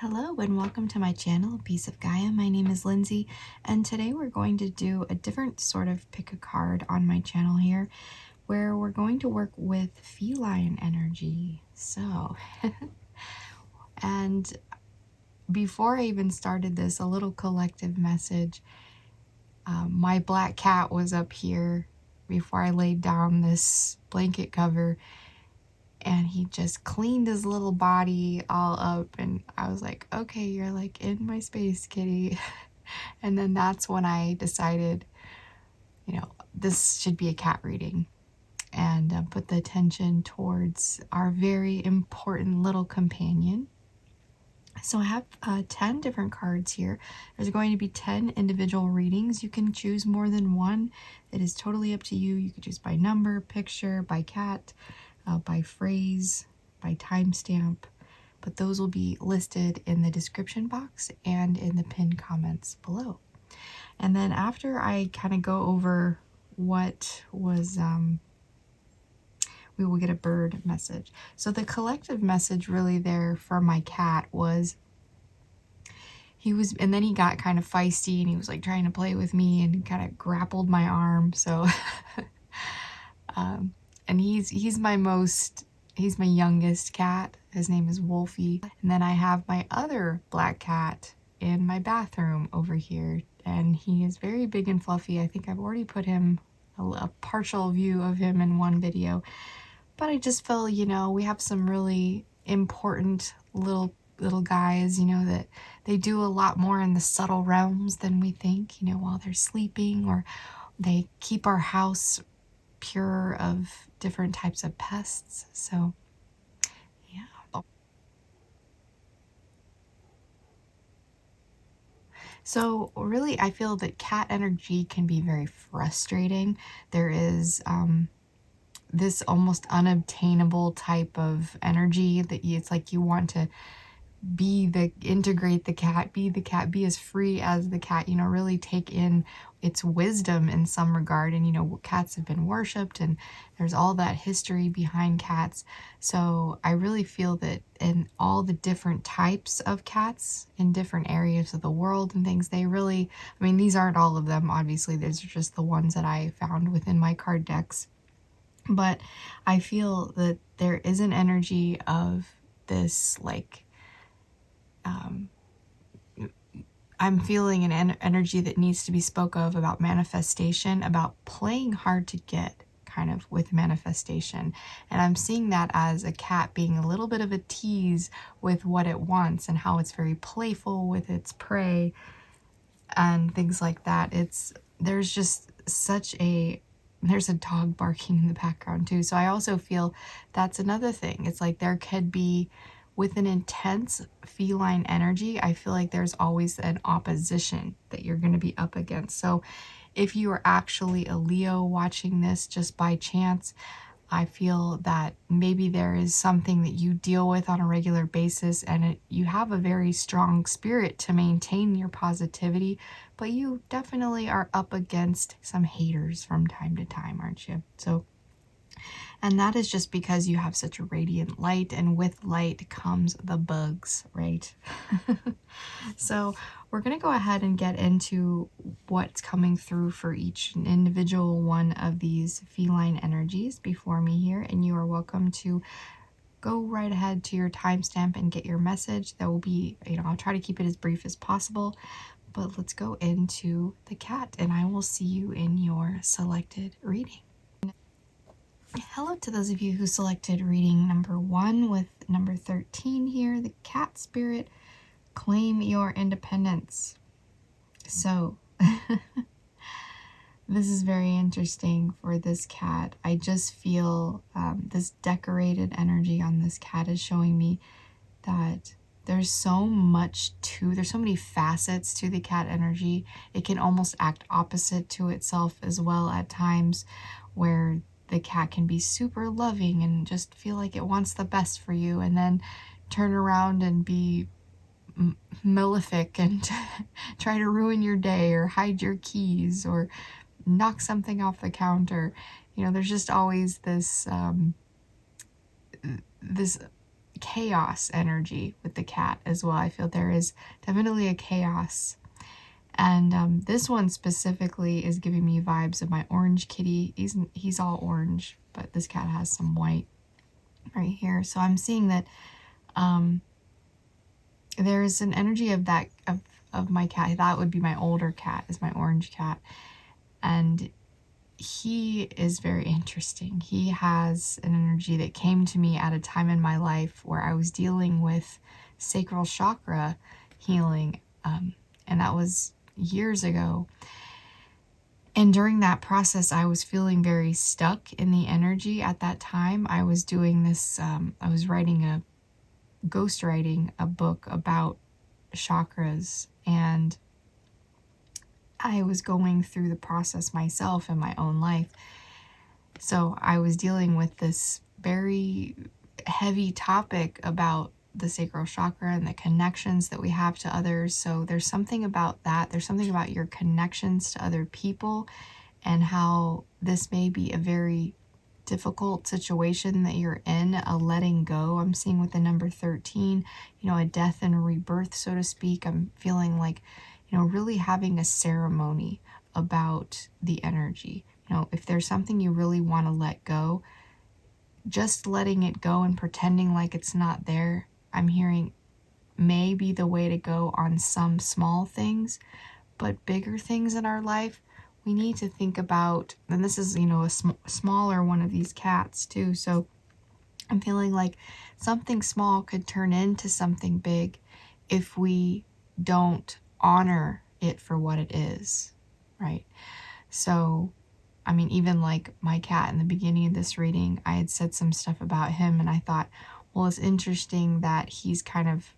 Hello and welcome to my channel, Piece of Gaia. My name is Lindsay, and today we're going to do a different sort of pick a card on my channel here, where we're going to work with feline energy. So, and before I even started this, a little collective message. My black cat was up here before I laid down this blanket cover, and he just cleaned his little body all up, and I was like, okay, you're like in my space, kitty. And then that's when I decided, this should be a cat reading, and put the attention towards our very important little companion. So I have 10 different cards here. There's going to be 10 individual readings. You can choose more than one. It is totally up to you. You could choose by number, picture, by cat, by phrase, by timestamp, but those will be listed in the description box and in the pinned comments below. And then after I kind of go over what was, we will get a bird message. So the collective message really there for my cat was, and then he got kind of feisty and he was like trying to play with me and kind of grappled my arm. So, and he's my youngest cat. His name is Wolfie. And then I have my other black cat in my bathroom over here, and he is very big and fluffy. I think I've already put him a partial view of him in one video, but I just feel, we have some really important little guys, that they do a lot more in the subtle realms than we think, while they're sleeping, or they keep our house pure of different types of pests. So yeah. So really, I feel that cat energy can be very frustrating. There is this almost unobtainable type of energy that it's like you want to integrate the cat, be as free as the cat, really take in its wisdom in some regard. And cats have been worshipped, and there's all that history behind cats. So I really feel that in all the different types of cats in different areas of the world and things, these aren't all of them, obviously. These are just the ones that I found within my card decks. But I feel that there is an energy of this, I'm feeling an energy that needs to be spoke of about manifestation, about playing hard to get, kind of, with manifestation. And I'm seeing that as a cat being a little bit of a tease with what it wants and how it's very playful with its prey and things like that. There's a dog barking in the background too. So I also feel that's another thing. It's like there could be, with an intense feline energy, I feel like there's always an opposition that you're going to be up against. So if you are actually a Leo watching this just by chance, I feel that maybe there is something that you deal with on a regular basis, and you have a very strong spirit to maintain your positivity, but you definitely are up against some haters from time to time, aren't you? And that is just because you have such a radiant light, and with light comes the bugs, right? So we're going to go ahead and get into what's coming through for each individual one of these feline energies before me here. And you are welcome to go right ahead to your timestamp and get your message. That will be, I'll try to keep it as brief as possible. But let's go into the cat, and I will see you in your selected reading. Hello to those of you who selected reading number 1 with number 13 here, the cat spirit, claim your independence. So this is very interesting for this cat. I just feel this decorated energy on this cat is showing me that there's so many facets to the cat energy. It can almost act opposite to itself as well at times, where the cat can be super loving and just feel like it wants the best for you, and then turn around and be malefic and try to ruin your day, or hide your keys, or knock something off the counter. There's just always this chaos energy with the cat as well. I feel there is definitely a chaos. And this one specifically is giving me vibes of my orange kitty. He's all orange, but this cat has some white right here. So I'm seeing that there is an energy of that of my cat. That would be my older cat, is my orange cat. And he is very interesting. He has an energy that came to me at a time in my life where I was dealing with sacral chakra healing. And that was years ago. And during that process, I was feeling very stuck in the energy at that time. I was doing this, I was ghostwriting a book about chakras, and I was going through the process myself in my own life. So I was dealing with this very heavy topic about the sacral chakra and the connections that we have to others. So there's something about that. There's something about your connections to other people and how this may be a very difficult situation that you're in, a letting go. I'm seeing with the number 13, a death and a rebirth, so to speak. I'm feeling like, really having a ceremony about the energy. If there's something you really want to let go, just letting it go and pretending like it's not there, I'm hearing, may be the way to go on some small things, but bigger things in our life, we need to think about, and this is, a smaller one of these cats too. So I'm feeling like something small could turn into something big if we don't honor it for what it is, right? So, even like my cat in the beginning of this reading, I had said some stuff about him, and I thought, well, it's interesting that he's kind of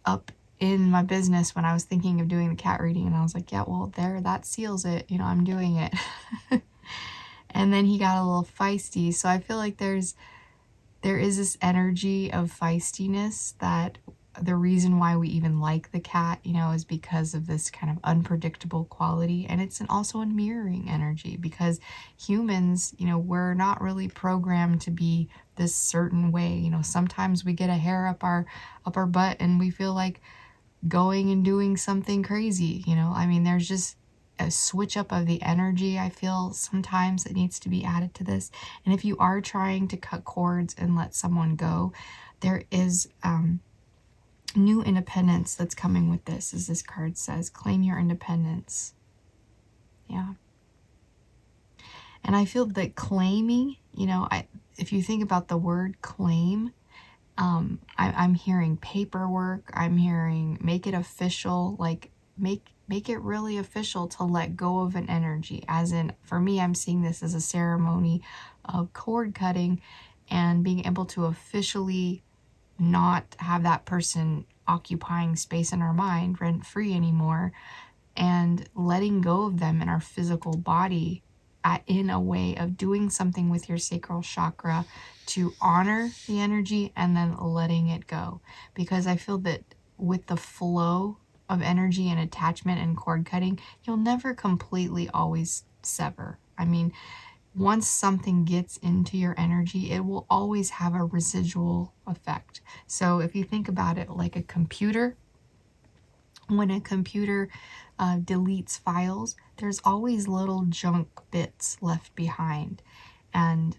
up in my business when I was thinking of doing the cat reading, and I was like, yeah, well, that seals it, I'm doing it. And then he got a little feisty. So I feel like there is this energy of feistiness that the reason why we even like the cat, is because of this kind of unpredictable quality. And it's also a mirroring energy, because humans, we're not really programmed to be this certain way. Sometimes we get a hair up our butt and we feel like going and doing something crazy. There's just a switch up of the energy, I feel sometimes, that needs to be added to this. And if you are trying to cut cords and let someone go, there is new independence that's coming with this, as this card says. Claim your independence. Yeah. And I feel that claiming, if you think about the word claim, I'm hearing paperwork. I'm hearing make it official, like make it really official to let go of an energy. As in, for me, I'm seeing this as a ceremony of cord cutting and being able to officially not have that person occupying space in our mind rent free anymore, and letting go of them in our physical body in a way of doing something with your sacral chakra to honor the energy and then letting it go. Because I feel that with the flow of energy and attachment and cord cutting, you'll never completely always sever. Once something gets into your energy, it will always have a residual effect. So if you think about it like a computer, when a computer deletes files, there's always little junk bits left behind. And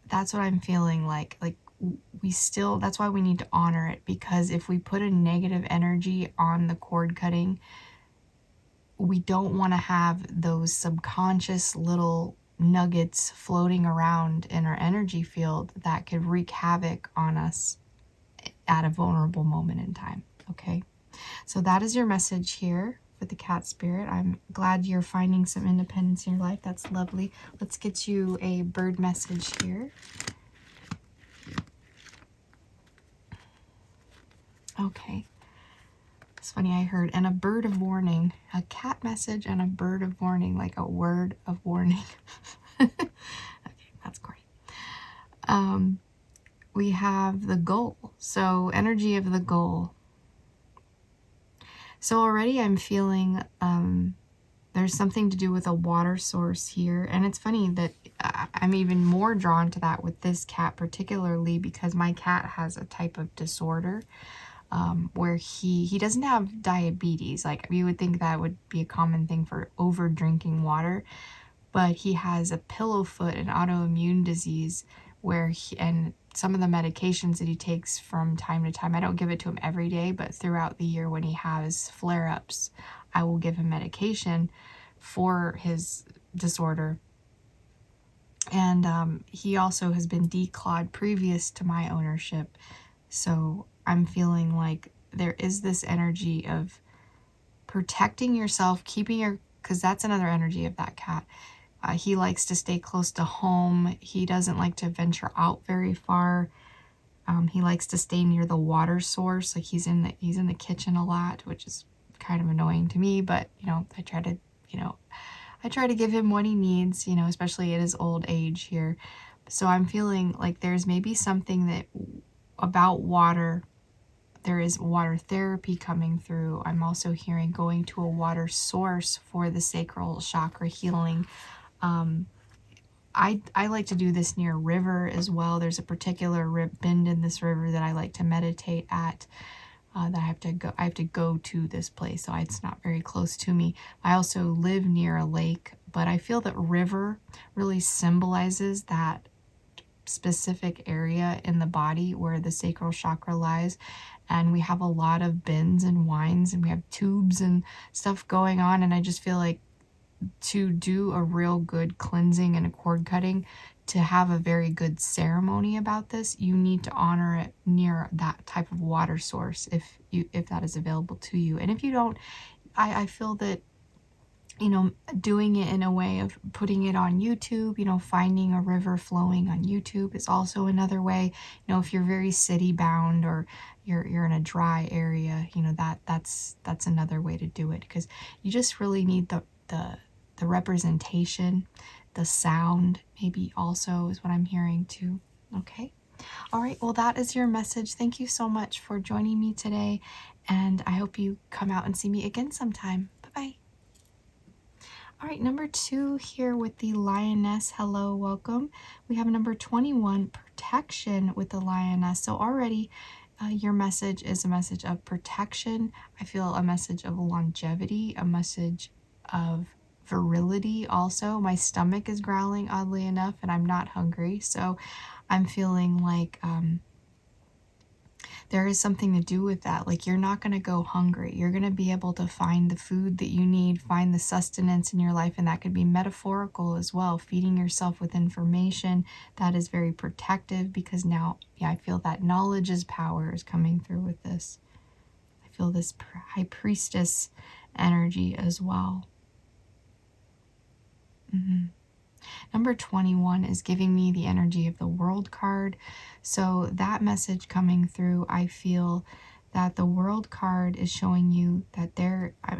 that's what I'm feeling like that's why we need to honor it, because if we put a negative energy on the cord cutting, we don't want to have those subconscious little nuggets floating around in our energy field that could wreak havoc on us at a vulnerable moment in time. Okay, so that is your message here for the cat spirit. I'm glad you're finding some independence in your life. That's lovely. Let's get you a bird message here. Okay. It's funny, I heard, and a bird of warning, a cat message and a bird of warning, like a word of warning. Okay, that's great. We have the goal. So energy of the goal. So already I'm feeling There's something to do with a water source here. And it's funny that I'm even more drawn to that with this cat particularly, because my cat has a type of disorder where he doesn't have diabetes. Like, you would think that would be a common thing for over drinking water, but he has a pillow foot, an autoimmune disease, where and some of the medications that he takes from time to time, I don't give it to him every day, but throughout the year when he has flare-ups, I will give him medication for his disorder. And he also has been declawed previous to my ownership. So I'm feeling like there is this energy of protecting yourself, keeping your, because that's another energy of that cat. He likes to stay close to home. He doesn't like to venture out very far. He likes to stay near the water source. Like, he's in the kitchen a lot, which is kind of annoying to me, but I try to give him what he needs, especially at his old age here. So I'm feeling like there's maybe something that about water. There is water therapy coming through. I'm also hearing going to a water source for the sacral chakra healing. I like to do this near a river as well. There's a particular bend in this river that I like to meditate at. That I have to go to this place, so it's not very close to me. I also live near a lake, but I feel that river really symbolizes that specific area in the body where the sacral chakra lies. And we have a lot of bends and winds, and we have tubes and stuff going on, and I just feel like to do a real good cleansing and a cord cutting, to have a very good ceremony about this, you need to honor it near that type of water source if that is available to you. And if you don't, I feel that doing it in a way of putting it on YouTube, finding a river flowing on YouTube is also another way. If you're very city bound, or you're in a dry area, that's another way to do it, because you just really need the representation, the sound maybe also is what I'm hearing too. Okay. All right. Well, that is your message. Thank you so much for joining me today, and I hope you come out and see me again sometime. Bye-bye. All right, number 2 here with the lioness. Hello, welcome. We have number 21, protection, with the lioness. So already your message is a message of protection. I feel a message of longevity, a message of virility also. My stomach is growling, oddly enough, and I'm not hungry. So I'm feeling like there is something to do with that. Like, you're not going to go hungry. You're going to be able to find the food that you need, find the sustenance in your life, and that could be metaphorical as well. Feeding yourself with information that is very protective, because now, I feel that knowledge is power is coming through with this. I feel this high priestess energy as well. Number 21 is giving me the energy of the World card. So that message coming through, I feel that the World card is showing you that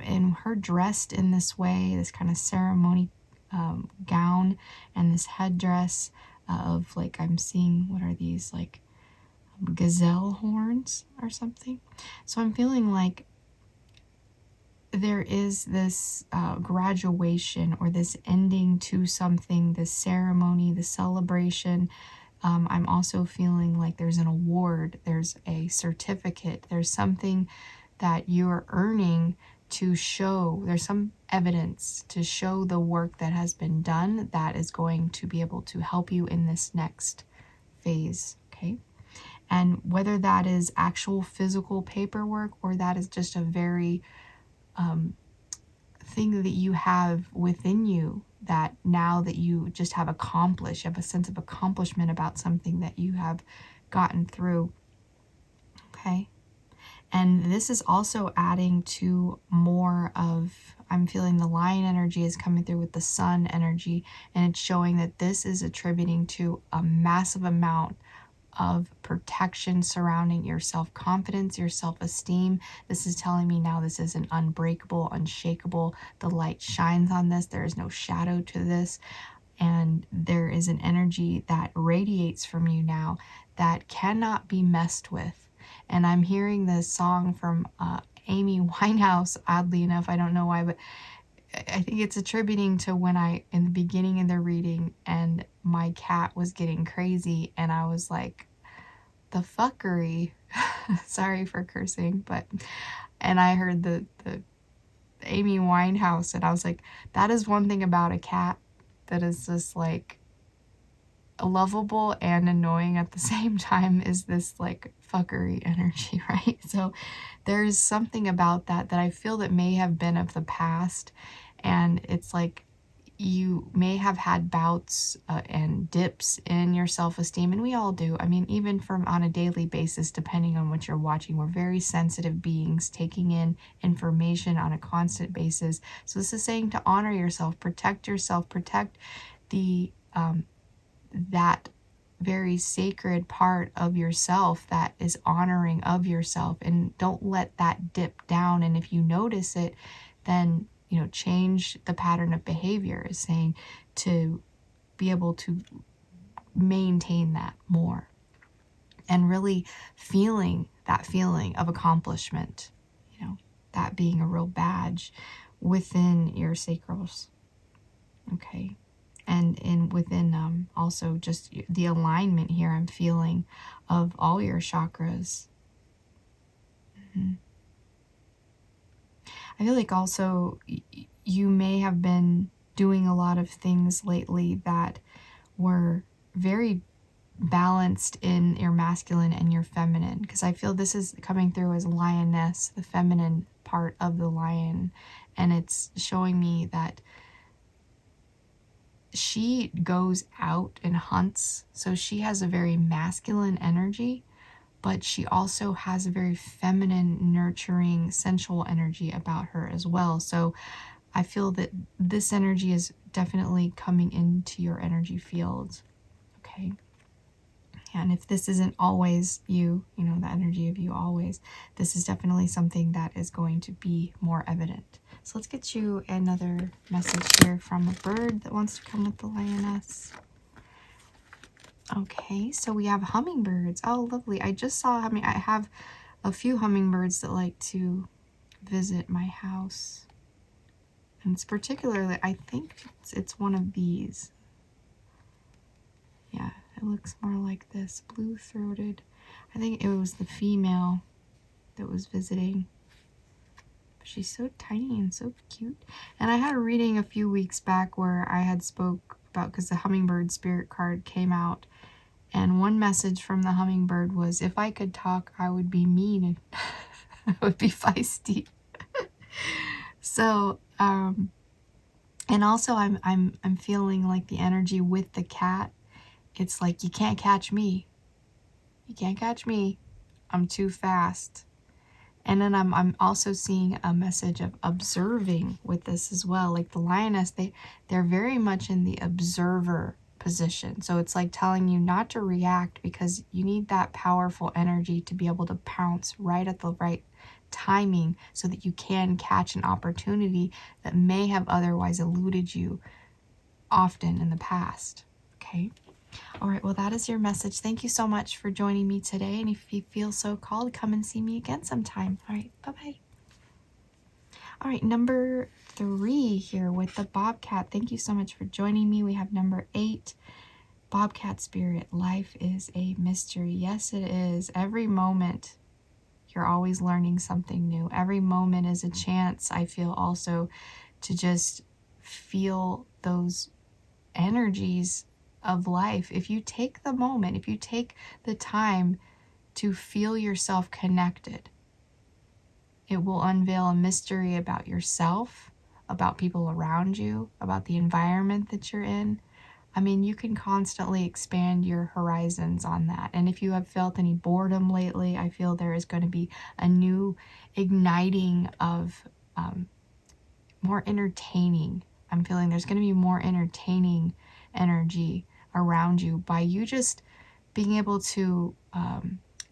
and her dressed in this way, this kind of ceremony gown and this headdress of, like, I'm seeing, what are these, like gazelle horns or something. So I'm feeling like there is this graduation, or this ending to something, this ceremony, the celebration. I'm also feeling like there's an award, there's a certificate, there's something that you're earning to show, there's some evidence to show the work that has been done that is going to be able to help you in this next phase, okay? And whether that is actual physical paperwork, or that is just a very thing that you have within you, that now that you just have accomplished, you have a sense of accomplishment about something that you have gotten through. Okay. And this is also adding to more of, I'm feeling the lion energy is coming through with the sun energy, and it's showing that this is attributing to a massive amount of protection surrounding your self-confidence, your self-esteem. This is telling me now this is an unbreakable, unshakable. The light shines on this. There is no shadow to this. And there is an energy that radiates from you now that cannot be messed with. And I'm hearing this song from Amy Winehouse, oddly enough. I don't know why, but I think it's attributing to when in the beginning of the reading, and my cat was getting crazy, and I was like, the fuckery, sorry for cursing, and I heard the Amy Winehouse, and I was like, that is one thing about a cat that is just like lovable and annoying at the same time, is this like fuckery energy, right? So there's something about that I feel that may have been of the past, and it's like you may have had bouts and dips in your self-esteem, and we all do. I mean, even from on a daily basis, depending on what you're watching, we're very sensitive beings taking in information on a constant basis. So this is saying to honor yourself, protect the that very sacred part of yourself that is honoring of yourself, and don't let that dip down. And if you notice it, then change the pattern of behavior, is saying to be able to maintain that more, and really feeling that feeling of accomplishment, that being a real badge within your sacrals. Okay. And within also just the alignment here I'm feeling of all your chakras. I feel like also you may have been doing a lot of things lately that were very balanced in your masculine and your feminine, because I feel this is coming through as lioness, the feminine part of the lion, and it's showing me that she goes out and hunts, so she has a very masculine energy, but she also has a very feminine, nurturing, sensual energy about her as well. So I feel that this energy is definitely coming into your energy field. Okay. And if this isn't always you, the energy of you always, this is definitely something that is going to be more evident. So let's get you another message here from a bird that wants to come with the lioness. Okay, so we have hummingbirds. Oh, lovely. I just saw, I have a few hummingbirds that like to visit my house. And it's particularly, I think it's one of these. Yeah, it looks more like this, blue-throated. I think it was the female that was visiting. She's so tiny and so cute. And I had a reading a few weeks back where I had spoke about, because the hummingbird spirit card came out, and one message from the hummingbird was, if I could talk, I would be mean and I would be feisty. So and also I'm feeling like the energy with the cat, it's like, you can't catch me, I'm too fast. And then I'm also seeing a message of observing with this as well. Like the lioness, they're very much in the observer position. So it's like telling you not to react, because you need that powerful energy to be able to pounce right at the right timing, so that you can catch an opportunity that may have otherwise eluded you often in the past. Okay. All right, well, that is your message. Thank you so much for joining me today. And if you feel so called, come and see me again sometime. All right, bye-bye. All right, number 3 here with the bobcat. Thank you so much for joining me. We have number 8, bobcat spirit. Life is a mystery. Yes, it is. Every moment, you're always learning something new. Every moment is a chance, I feel, also to just feel those energies of life. If you take the moment, if you take the time to feel yourself connected, it will unveil a mystery about yourself, about people around you, about the environment that you're in. I mean, you can constantly expand your horizons on that. And if you have felt any boredom lately, I feel there is going to be a new igniting of more entertaining. I'm feeling there's going to be more entertaining energy around you by you just being able to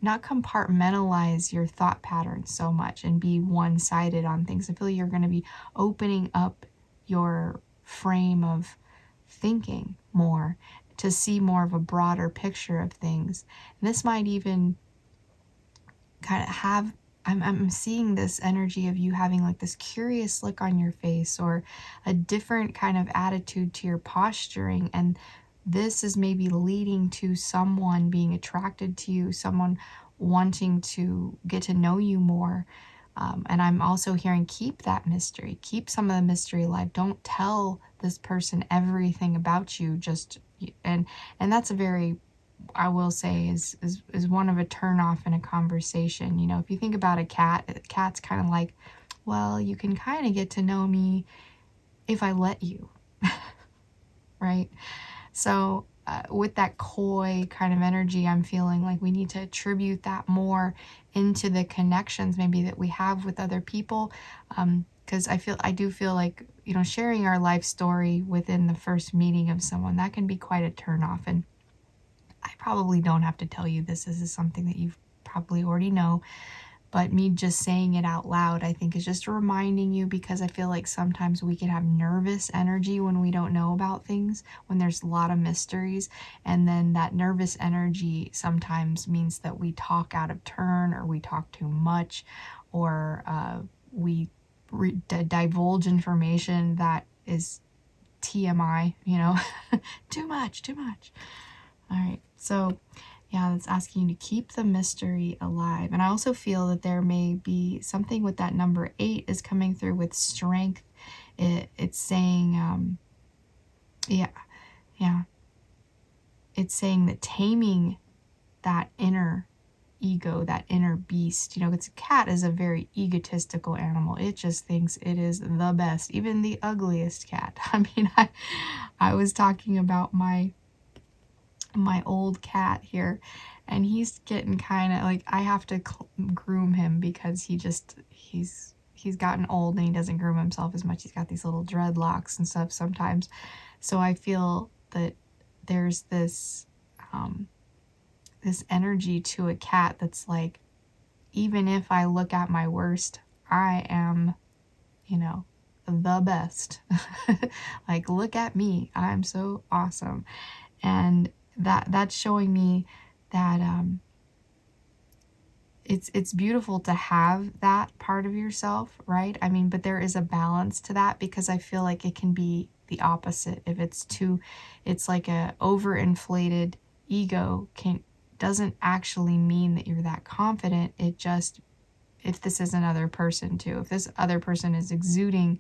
not compartmentalize your thought patterns so much and be one-sided on things. I feel you're going to be opening up your frame of thinking more to see more of a broader picture of things. And this might even kind of have I'm seeing this energy of you having like this curious look on your face, or a different kind of attitude to your posturing. And this is maybe leading to someone being attracted to you, someone wanting to get to know you more. And I'm also hearing, keep that mystery, keep some of the mystery alive. Don't tell this person everything about you. And that's a very, I will say, is one of a turn off in a conversation. You know, if you think about a cat's kind of like, well, you can kind of get to know me if I let you, right? So with that coy kind of energy, I'm feeling like we need to attribute that more into the connections maybe that we have with other people. Because I do feel like, you know, sharing our life story within the first meeting of someone, that can be quite a turn off. And I probably don't have to tell you this. This is something that you probably already know. But me just saying it out loud, I think, is just reminding you, because I feel like sometimes we can have nervous energy when we don't know about things, when there's a lot of mysteries. And then that nervous energy sometimes means that we talk out of turn, or we talk too much, or we divulge information that is TMI, you know, too much. All right, so yeah, that's asking you to keep the mystery alive. And I also feel that there may be something with that number 8 is coming through with strength. It's saying, yeah. It's saying that taming that inner ego, that inner beast. You know, it's a cat is a very egotistical animal. It just thinks it is the best, even the ugliest cat. I mean, I was talking about my old cat here, and he's getting kind of like, I have to groom him, because he's gotten old and he doesn't groom himself as much. He's got these little dreadlocks and stuff sometimes. So I feel that there's this this energy to a cat that's like, even if I look at my worst, I am, you know, the best. Like, look at me, I'm so awesome. And that's showing me that it's beautiful to have that part of yourself, right? I mean, but there is a balance to that, because I feel like it can be the opposite. If it's like a overinflated ego doesn't actually mean that you're that confident. It just, if this is another person too, if this other person is exuding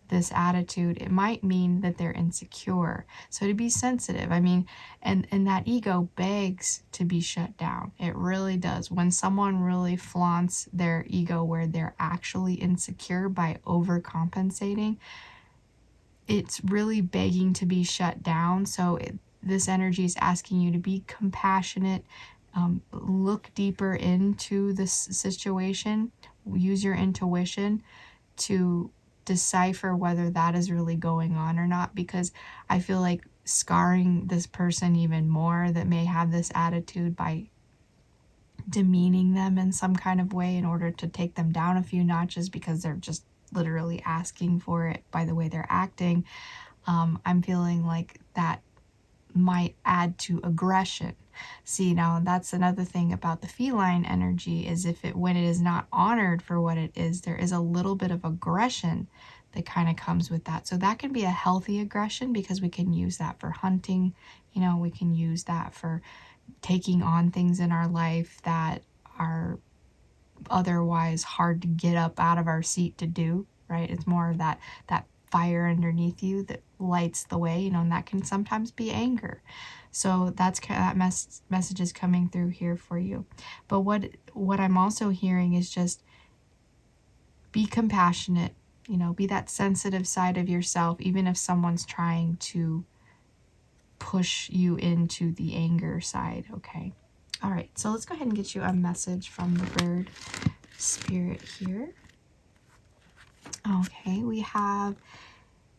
this attitude, it might mean that they're insecure. So to be sensitive, I mean, and that ego begs to be shut down. It really does. When someone really flaunts their ego where they're actually insecure by overcompensating, it's really begging to be shut down. So this energy is asking you to be compassionate, look deeper into this situation, use your intuition to decipher whether that is really going on or not, because I feel like scarring this person even more that may have this attitude by demeaning them in some kind of way in order to take them down a few notches, because they're just literally asking for it by the way they're acting. I'm feeling like that might add to aggression. See, now that's another thing about the feline energy, is when it is not honored for what it is, there is a little bit of aggression that kind of comes with that. So that can be a healthy aggression, because we can use that for hunting, you know, we can use that for taking on things in our life that are otherwise hard to get up out of our seat to do, right? It's more of that fire underneath you that lights the way, you know, and that can sometimes be anger. So that's that message is coming through here for you. But what I'm also hearing is just be compassionate, you know, be that sensitive side of yourself, even if someone's trying to push you into the anger side, okay? All right, so let's go ahead and get you a message from the bird spirit here. Okay, we have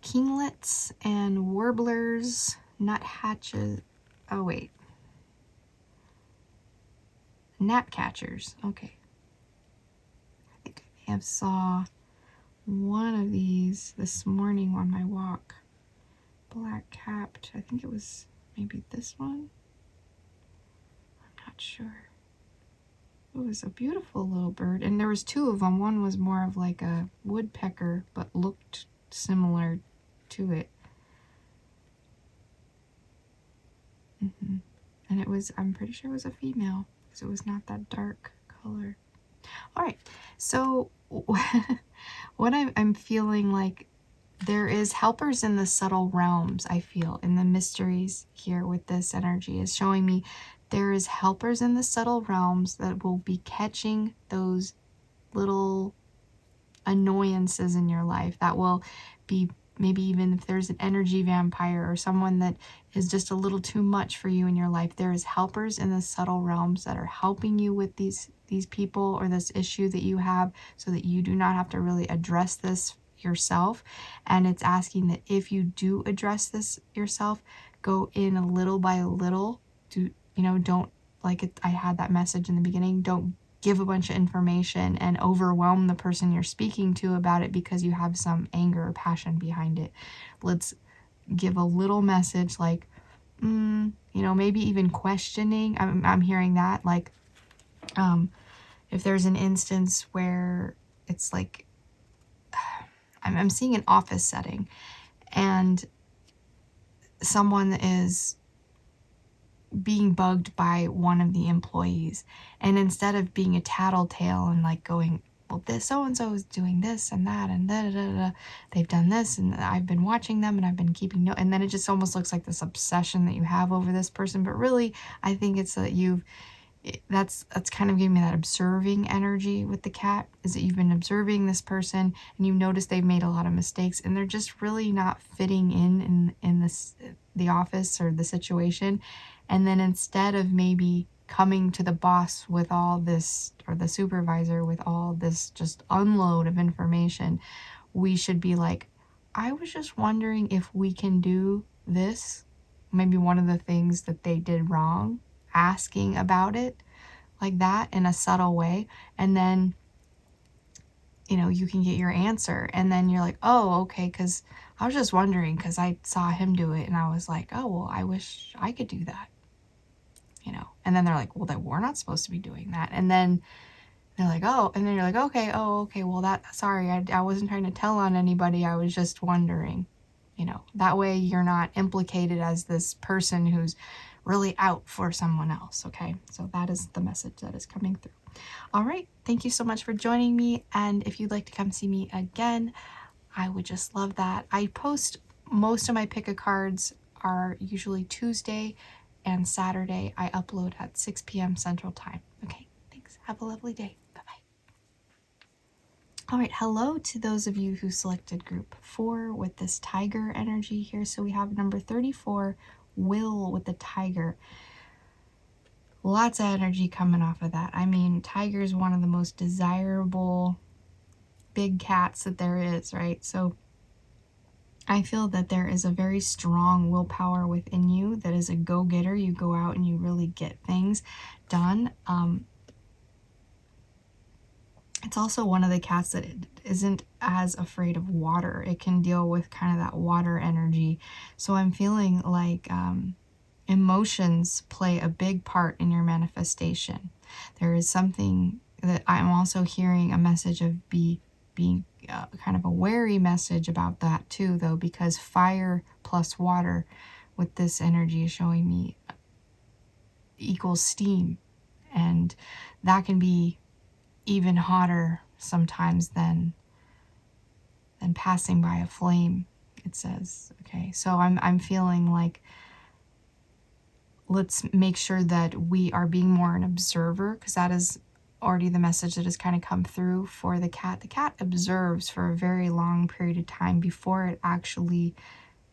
kinglets and warblers, nuthatches. Oh, wait. Gnatcatchers. Okay. I think I may have saw one of these this morning on my walk. Black capped. I think it was maybe this one. I'm not sure. It was a beautiful little bird. And there was two of them. One was more of like a woodpecker, but looked similar to it. And it was, I'm pretty sure it was a female, because it was not that dark color. All right, so what I'm feeling like, there is helpers in the subtle realms, I feel, in the mysteries here with this energy is showing me there is helpers in the subtle realms that will be catching those little annoyances in your life, that will be, maybe even if there's an energy vampire or someone that is just a little too much for you in your life, there is helpers in the subtle realms that are helping you with these people or this issue that you have, so that you do not have to really address this yourself. And it's asking that if you do address this yourself, go in a little by a little. Do, you know, don't, like it, I had that message in the beginning, don't give a bunch of information and overwhelm the person you're speaking to about it because you have some anger or passion behind it. Let's give a little message like, you know, maybe even questioning. I'm hearing that, like, if there's an instance where it's like, I'm seeing an office setting and someone is being bugged by one of the employees, and instead of being a tattletale and like going, well, this so-and-so is doing this and that and da da da da, they've done this and I've been watching them and I've been keeping note, and then it just almost looks like this obsession that you have over this person. But really, I think it's that that's kind of giving me that observing energy with the cat, is that you've been observing this person and you've noticed they've made a lot of mistakes and they're just really not fitting in the office or the situation. And then instead of maybe coming to the boss with all this, or the supervisor with all this just unload of information, we should be like, I was just wondering if we can do this. Maybe one of the things that they did wrong, asking about it like that in a subtle way. And then, you know, you can get your answer. And then you're like, oh, okay, because I was just wondering because I saw him do it and I was like, oh, well, I wish I could do that. You know, and then they're like, well, that we're not supposed to be doing that. And then they're like, oh, and then you're like, okay, oh, okay, well, sorry, I wasn't trying to tell on anybody. I was just wondering, you know, that way you're not implicated as this person who's really out for someone else. Okay, so that is the message that is coming through. All right, thank you so much for joining me. And if you'd like to come see me again, I would just love that. I post most of my pick a cards are usually Tuesday and Saturday. I upload at 6 p.m. Central Time. Okay, thanks. Have a lovely day. Bye-bye. All right, hello to those of you who selected group 4 with this tiger energy here. So we have number 34, Will, with the tiger. Lots of energy coming off of that. I mean, tiger is one of the most desirable big cats that there is, right? So I feel that there is a very strong willpower within you that is a go-getter. You go out and you really get things done. It's also one of the cats that isn't as afraid of water. It can deal with kind of that water energy. So I'm feeling like emotions play a big part in your manifestation. There is something that I'm also hearing a message of being kind of a wary message about that too, though, because fire plus water with this energy is showing me equals steam, and that can be even hotter sometimes than passing by a flame, it says. Okay, so I'm feeling like, let's make sure that we are being more an observer, because that is already the message that has kind of come through for the cat. The cat observes for a very long period of time before it actually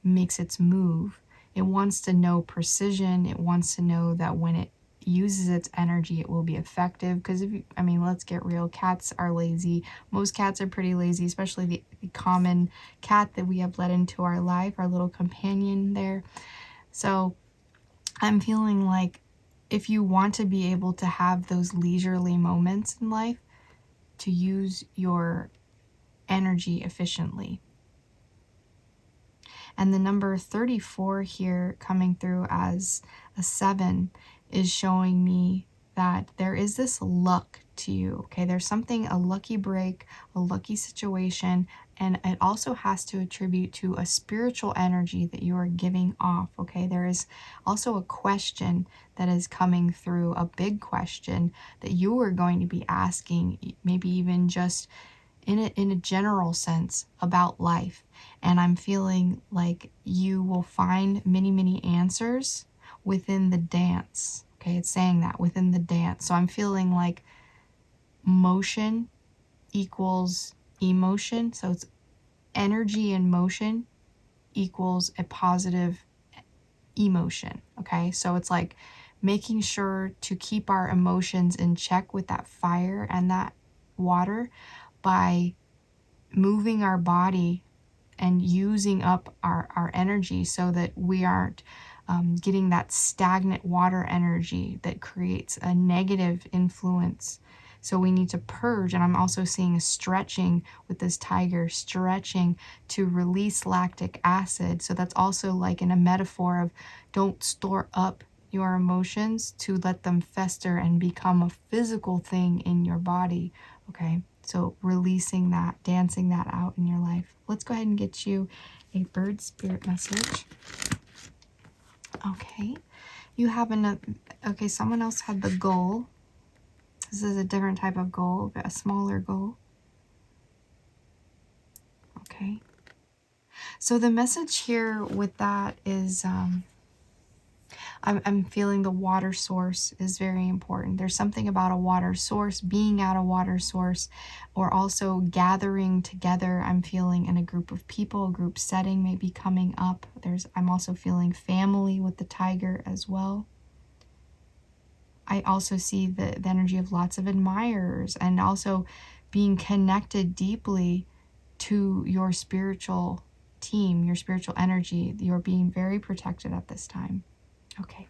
makes its move. It wants to know precision. It wants to know that when it uses its energy, it will be effective. Because I mean, let's get real, cats are lazy. Most cats are pretty lazy, especially the common cat that we have let into our life, our little companion there. So I'm feeling like, if you want to be able to have those leisurely moments in life, to use your energy efficiently. And the number 34 here coming through as a 7 is showing me that there is this luck to you, okay? There's something, a lucky break, a lucky situation, and it also has to attribute to a spiritual energy that you are giving off, okay? There is also a question that is coming through, a big question that you are going to be asking, maybe even just in a general sense about life. And I'm feeling like you will find many answers within the dance. Okay, it's saying that within the dance. So I'm feeling like motion equals emotion. So it's energy and motion equals a positive emotion. Okay, so it's like making sure to keep our emotions in check with that fire and that water by moving our body and using up our energy so that we aren't getting that stagnant water energy that creates a negative influence. So we need to purge. And I'm also seeing a stretching with this tiger, stretching to release lactic acid. So that's also like in a metaphor of don't store up your emotions to let them fester and become a physical thing in your body. Okay, so releasing that, dancing that out in your life. Let's go ahead and get you a bird spirit message. Okay, you have another, okay, someone else had the goal. This is a different type of goal, a smaller goal. Okay, so the message here with that is I'm feeling the water source is very important. There's something about a water source, being at a water source, or also gathering together. I'm feeling in a group of people, a group setting may be coming up. I'm also feeling family with the tiger as well. I also see the energy of lots of admirers and also being connected deeply to your spiritual team, your spiritual energy. You're being very protected at this time. Okay.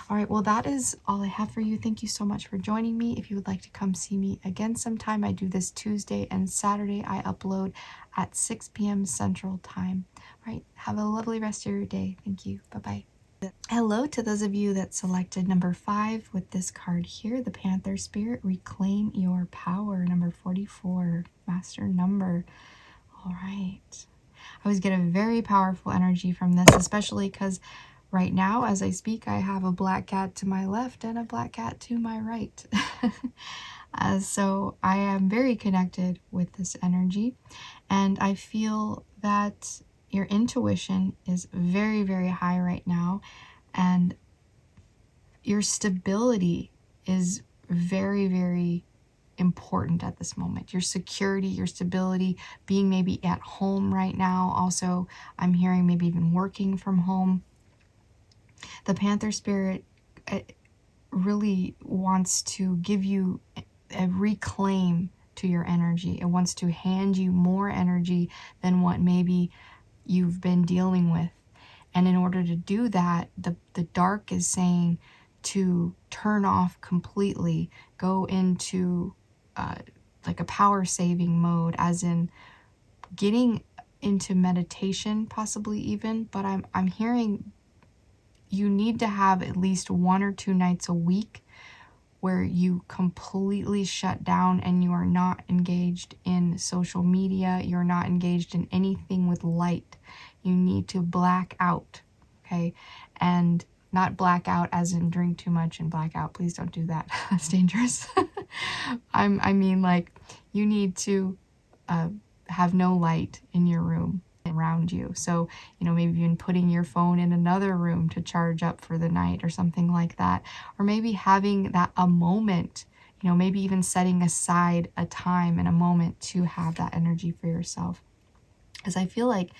All right. Well, that is all I have for you. Thank you so much for joining me. If you would like to come see me again sometime, I do this Tuesday and Saturday. I upload at 6 p.m. Central Time. All right. Have a lovely rest of your day. Thank you. Bye-bye. Hello to those of you that selected number 5 with this card here, the Panther Spirit. Reclaim your power, number 44, master number. All right. I always get a very powerful energy from this, especially because right now, as I speak, I have a black cat to my left and a black cat to my right. So I am very connected with this energy, and I feel that your intuition is very high right now, and your stability is very important at this moment. Your security, your stability, being maybe at home right now. Also, I'm hearing maybe even working from home. The Panther Spirit really wants to give you a reclaim to your energy. It wants to hand you more energy than what maybe you've been dealing with. And in order to do that, the dark is saying to turn off completely, go into like a power saving mode, as in getting into meditation possibly even. But I'm hearing you need to have at least 1 or 2 nights a week where you completely shut down and you are not engaged in social media. You're not engaged in anything with light. You need to black out, okay? And not black out as in drink too much and black out. Please don't do that. That's dangerous. I mean, like, you need to have no light in your room around you. So, maybe even putting your phone in another room to charge up for the night or something like that. Or maybe having a moment, maybe even setting aside a time and a moment to have that energy for yourself. Because I feel like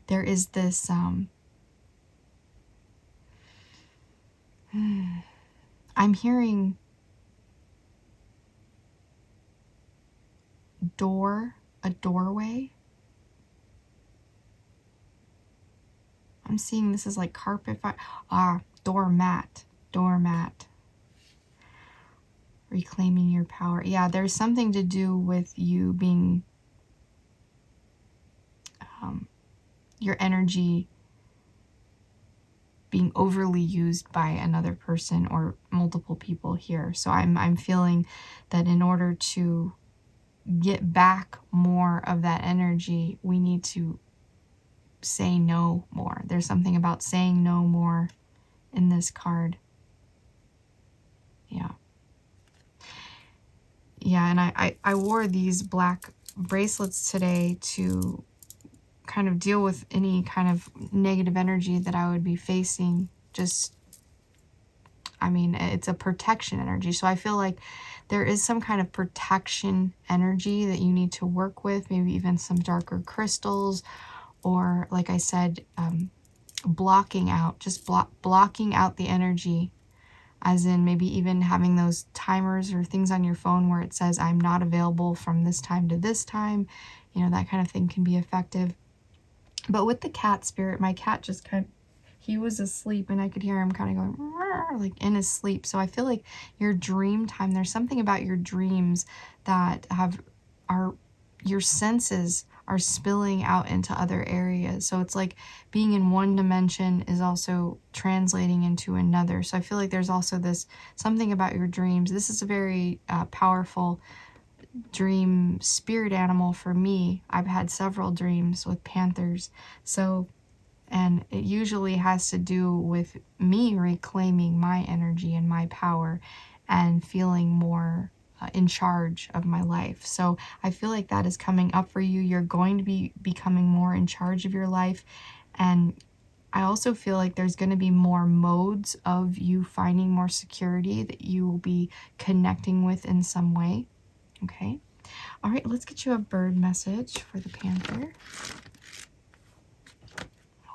there is this, I'm hearing a doorway. I'm seeing this is like carpet, doormat. Reclaiming your power. Yeah, there's something to do with you being, your energy being overly used by another person or multiple people here. So I'm feeling that in order to get back more of that energy, we need to say no more. There's something about saying no more in this card. Yeah. Yeah, and I wore these black bracelets today to kind of deal with any kind of negative energy that I would be facing. Just, I mean, it's a protection energy. So I feel like there is some kind of protection energy that you need to work with, maybe even some darker crystals, or like I said, blocking out, just blocking out the energy, as in maybe even having those timers or things on your phone where it says, I'm not available from this time to this time. You know, that kind of thing can be effective. But with the cat spirit, my cat just kind of, he was asleep and I could hear him kind of going like in his sleep. So I feel like your dream time, there's something about your dreams that your senses are spilling out into other areas. So it's like being in one dimension is also translating into another. So I feel like there's also this something about your dreams. This is a very powerful dream spirit animal for me. I've had several dreams with panthers. So, and it usually has to do with me reclaiming my energy and my power and feeling more in charge of my life. So I feel like that is coming up for you. You're going to be becoming more in charge of your life. And I also feel like there's going to be more modes of you finding more security that you will be connecting with in some way. Okay. All right, let's get you a bird message for the panther.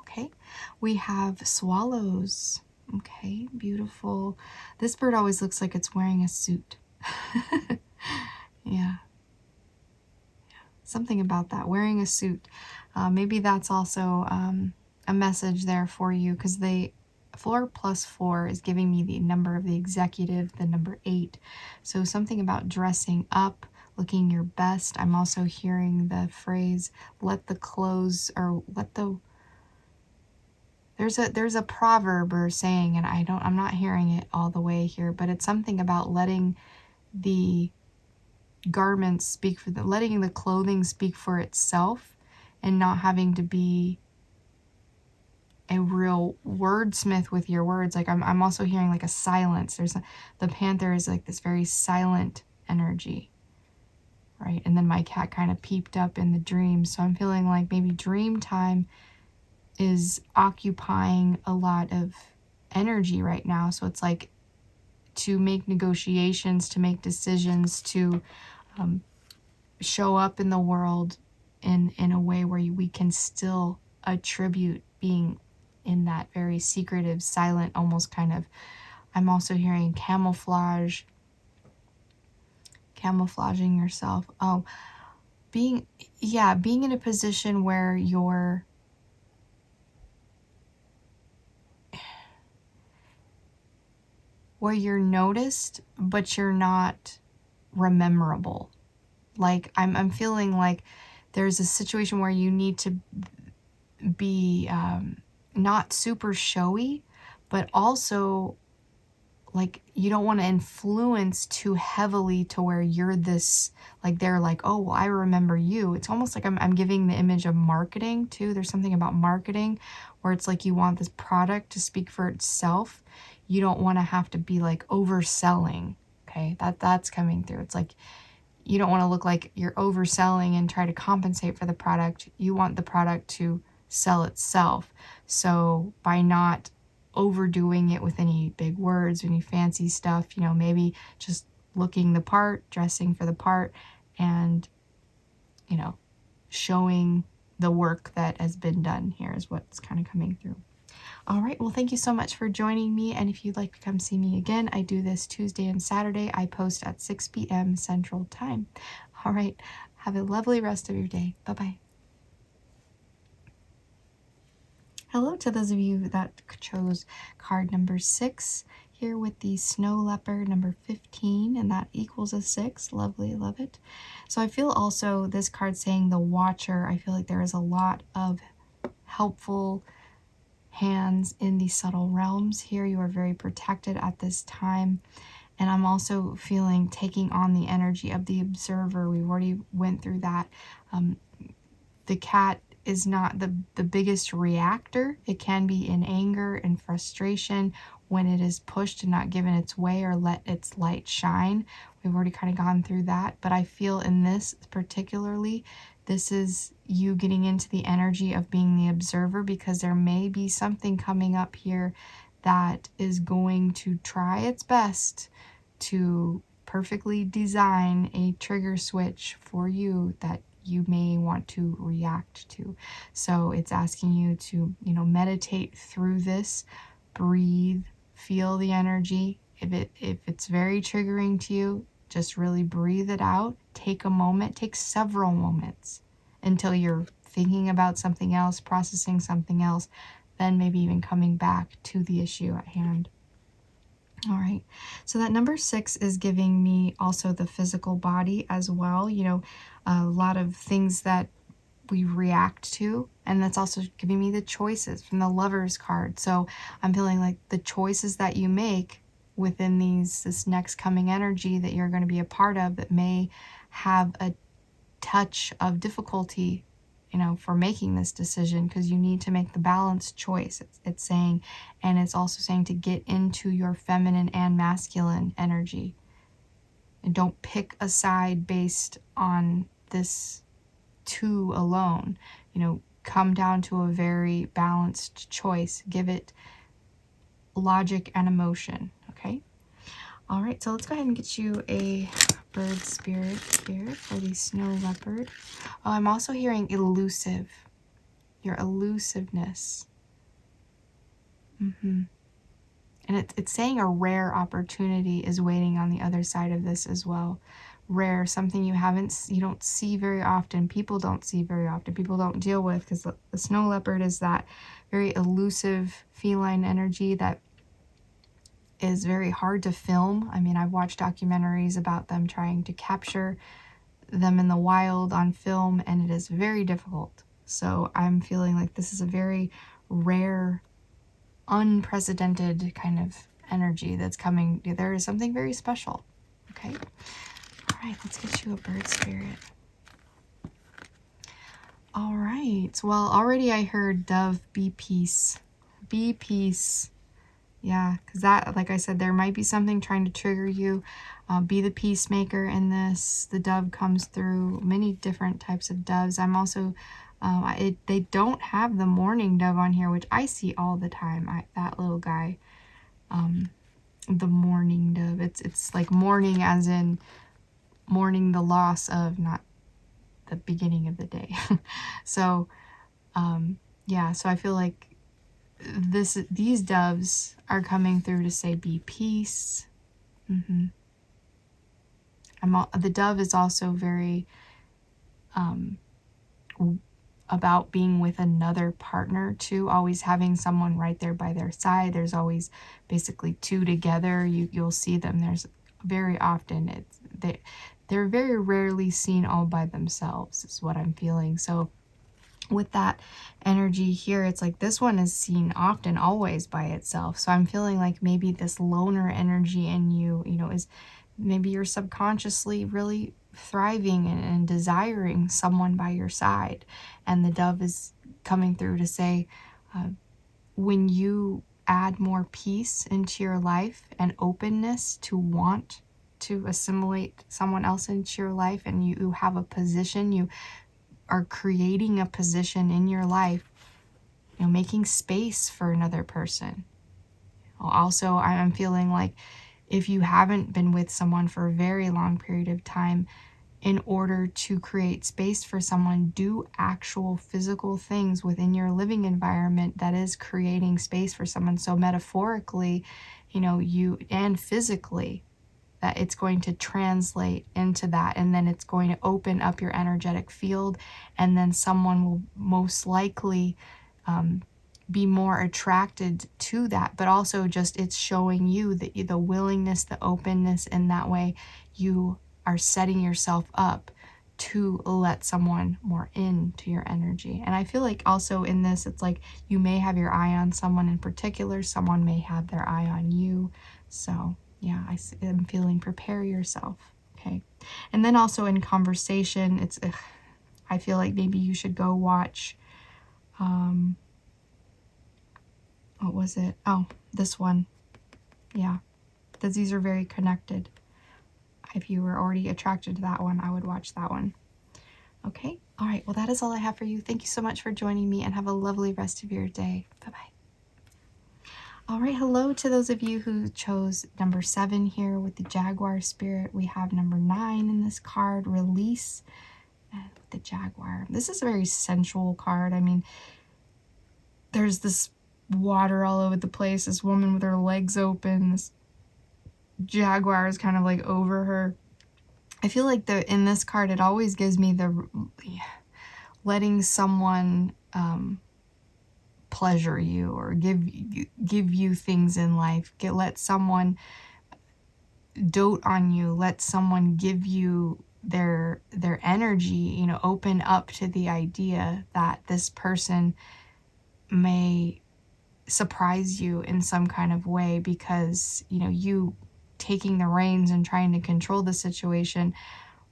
Okay. We have swallows. Okay, beautiful. This bird always looks like it's wearing a suit. Yeah. Something about that, wearing a suit. Maybe that's also a message there for you, because 4 + 4 is giving me the number of the executive, the number 8. So something about dressing up, looking your best. I'm also hearing the phrase, let the clothes, or let the, there's a proverb or saying, and I'm not hearing it all the way here, but it's something about letting the garments speak for letting the clothing speak for itself, and not having to be a real wordsmith with your words. Like I'm also hearing like a silence. The panther is like this very silent energy, right? And then my cat kind of peeped up in the dream. So I'm feeling like maybe dream time is occupying a lot of energy right now. So it's like to make negotiations, to make decisions, to show up in the world in a way where we can still attribute being in that very secretive, silent, almost kind of, I'm also hearing camouflaging yourself. Oh, being in a position where you're noticed, but you're not rememberable. Like I'm feeling like there's a situation where you need to be not super showy, but also like you don't want to influence too heavily to where you're this, like they're like, oh, well, I remember you. It's almost like I'm giving the image of marketing too. There's something about marketing where it's like you want this product to speak for itself. You don't want to have to be like overselling. Okay, that's coming through. It's like you don't want to look like you're overselling and try to compensate for the product. You want the product to sell itself. So by not overdoing it with any big words, any fancy stuff, maybe just looking the part, dressing for the part, and, showing the work that has been done here is what's kind of coming through. All right, well, thank you so much for joining me. And if you'd like to come see me again, I do this Tuesday and Saturday. I post at 6 p.m. Central Time. All right, have a lovely rest of your day. Bye-bye. Hello to those of you that chose card number 6 here with the snow leopard number 15, and that equals a 6. Lovely, love it. So I feel also this card saying the watcher. I feel like there is a lot of helpful hands in the subtle realms here. You are very protected at this time. And I'm also feeling taking on the energy of the observer. We've already went through that. The cat is not the biggest reactor. It can be in anger and frustration when it is pushed and not given its way or let its light shine. We've already kind of gone through that. But I feel in this particularly, this is you getting into the energy of being the observer, because there may be something coming up here that is going to try its best to perfectly design a trigger switch for you that you may want to react to. So it's asking you to, meditate through this, breathe, feel the energy. If it's very triggering to you, just really breathe it out. Take a moment, take several moments until you're thinking about something else, processing something else, then maybe even coming back to the issue at hand. All right, so that number 6 is giving me also the physical body as well. A lot of things that we react to, and that's also giving me the choices from the Lover's card. So I'm feeling like the choices that you make within this next coming energy that you're going to be a part of that may have a touch of difficulty, for making this decision, because you need to make the balanced choice. It's saying, and it's also saying to get into your feminine and masculine energy, and don't pick a side based on this two alone. Come down to a very balanced choice. Give it logic and emotion. Okay. All right, so let's go ahead and get you a bird spirit here for the snow leopard. Oh, I'm also hearing elusive. Your elusiveness. And it's saying a rare opportunity is waiting on the other side of this as well. Rare, something you don't see very often. People don't see very often. People don't deal with, because the snow leopard is that very elusive feline energy that is very hard to film. I mean, I've watched documentaries about them trying to capture them in the wild on film, and it is very difficult. So I'm feeling like this is a very rare, unprecedented kind of energy that's coming. There is something very special. Okay. All right, let's get you a bird spirit. All right. Well, already I heard dove, be peace. Be peace. Yeah, because that, like I said, there might be something trying to trigger you. Be the peacemaker in this. The dove comes through, many different types of doves. I'm also, they don't have the mourning dove on here, which I see all the time. That little guy, the mourning dove. It's like mourning as in mourning the loss of, not the beginning of the day. So, yeah, so I feel like these doves are coming through to say be peace. The dove is also very about being with another partner too, always having someone right there by their side. There's always basically two together. You'll see them. There's very often they're very rarely seen all by themselves, is what I'm feeling. So with that energy here, it's like this one is seen often, always by itself. So I'm feeling like maybe this loner energy in you, is maybe you're subconsciously really thriving and desiring someone by your side. And the dove is coming through to say, when you add more peace into your life and openness to want to assimilate someone else into your life, and you have a position, you are creating a position in your life, making space for another person. Also, I'm feeling like if you haven't been with someone for a very long period of time, in order to create space for someone, do actual physical things within your living environment that is creating space for someone. So metaphorically, you and physically, that it's going to translate into that, and then it's going to open up your energetic field, and then someone will most likely be more attracted to that. But also just it's showing you the willingness, the openness, and that way you are setting yourself up to let someone more into your energy. And I feel like also in this, it's like you may have your eye on someone in particular, someone may have their eye on you. So yeah, I'm feeling prepare yourself. Okay. And then also in conversation, I feel like maybe you should go watch, what was it? Oh, this one. Yeah, because these are very connected. If you were already attracted to that one, I would watch that one. Okay. All right. Well, that is all I have for you. Thank you so much for joining me, and have a lovely rest of your day. Bye-bye. All right. Hello to those of you who chose number 7 here with the Jaguar spirit. We have number 9 in this card, release, and with the Jaguar. This is a very sensual card. I mean, there's this water all over the place. This woman with her legs open. This Jaguar is kind of like over her. I feel like in this card, it always gives me the letting someone pleasure you or give you things in life. Let someone dote on you. Let someone give you their energy. You know, open up to the idea that this person may surprise you in some kind of way, because you know, you taking the reins and trying to control the situation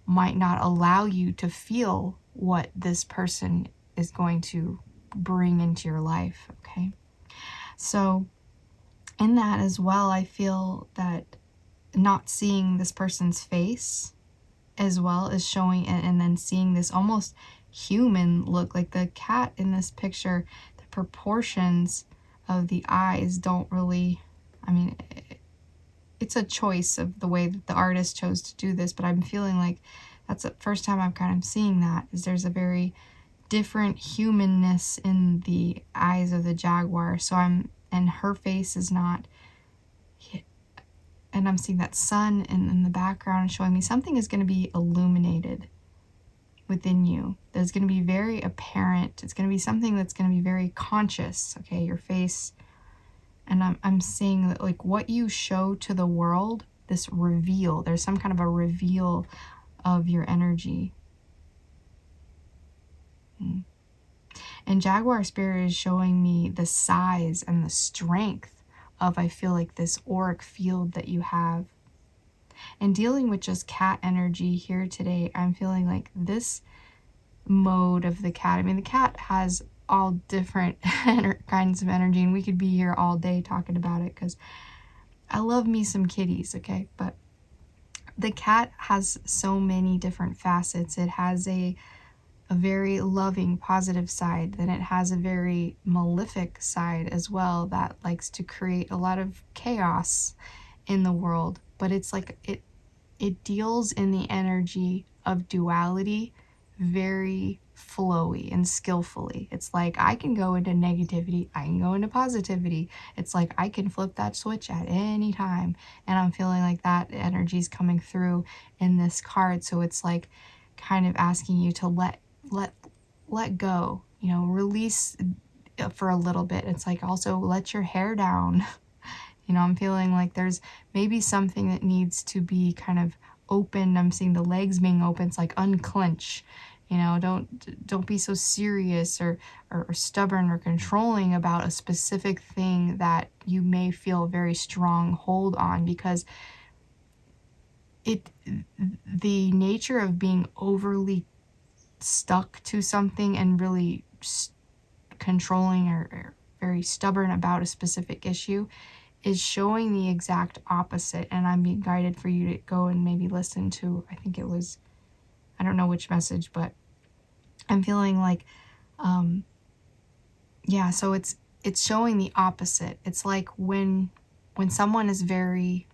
might not allow you to feel what this person is going to bring into your life. Okay, so in that as well, I feel that not seeing this person's face as well as showing it, and then seeing this almost human look, like the cat in this picture, the proportions of the eyes don't really, I mean, it's a choice of the way that the artist chose to do this, but I'm feeling like that's the first time I'm kind of seeing that, is there's a very different humanness in the eyes of the Jaguar. So and her face is not, and I'm seeing that sun in the background showing me something is going to be illuminated within you. There's going to be very apparent. It's going to be something that's going to be very conscious. Okay, your face. And I'm seeing that, like, what you show to the world, this reveal, there's some kind of a reveal of your energy. And Jaguar Spirit is showing me the size and the strength of, I feel like, this auric field that you have. And dealing with just cat energy here today, I'm feeling like this mode of the cat, I mean, the cat has all different kinds of energy, and we could be here all day talking about it, because I love me some kitties, okay? But the cat has so many different facets. It has a very loving, positive side. Then it has a very malefic side as well that likes to create a lot of chaos in the world. But it's like it deals in the energy of duality very flowy and skillfully. It's like I can go into negativity, I can go into positivity. It's like I can flip that switch at any time, and I'm feeling like that energy is coming through in this card. So it's like kind of asking you to let go, you know, release for a little bit. It's like also let your hair down. You know, I'm feeling like there's maybe something that needs to be kind of open. I'm seeing the legs being open. It's like unclench. You know, don't be so serious or stubborn or controlling about a specific thing that you may feel very strong hold on, because the nature of being overly stuck to something and really controlling or very stubborn about a specific issue is showing the exact opposite. And I'm being guided for you to go and maybe listen to, I think it was, I don't know which message, but I'm feeling like, yeah, so it's showing the opposite. It's like when someone is very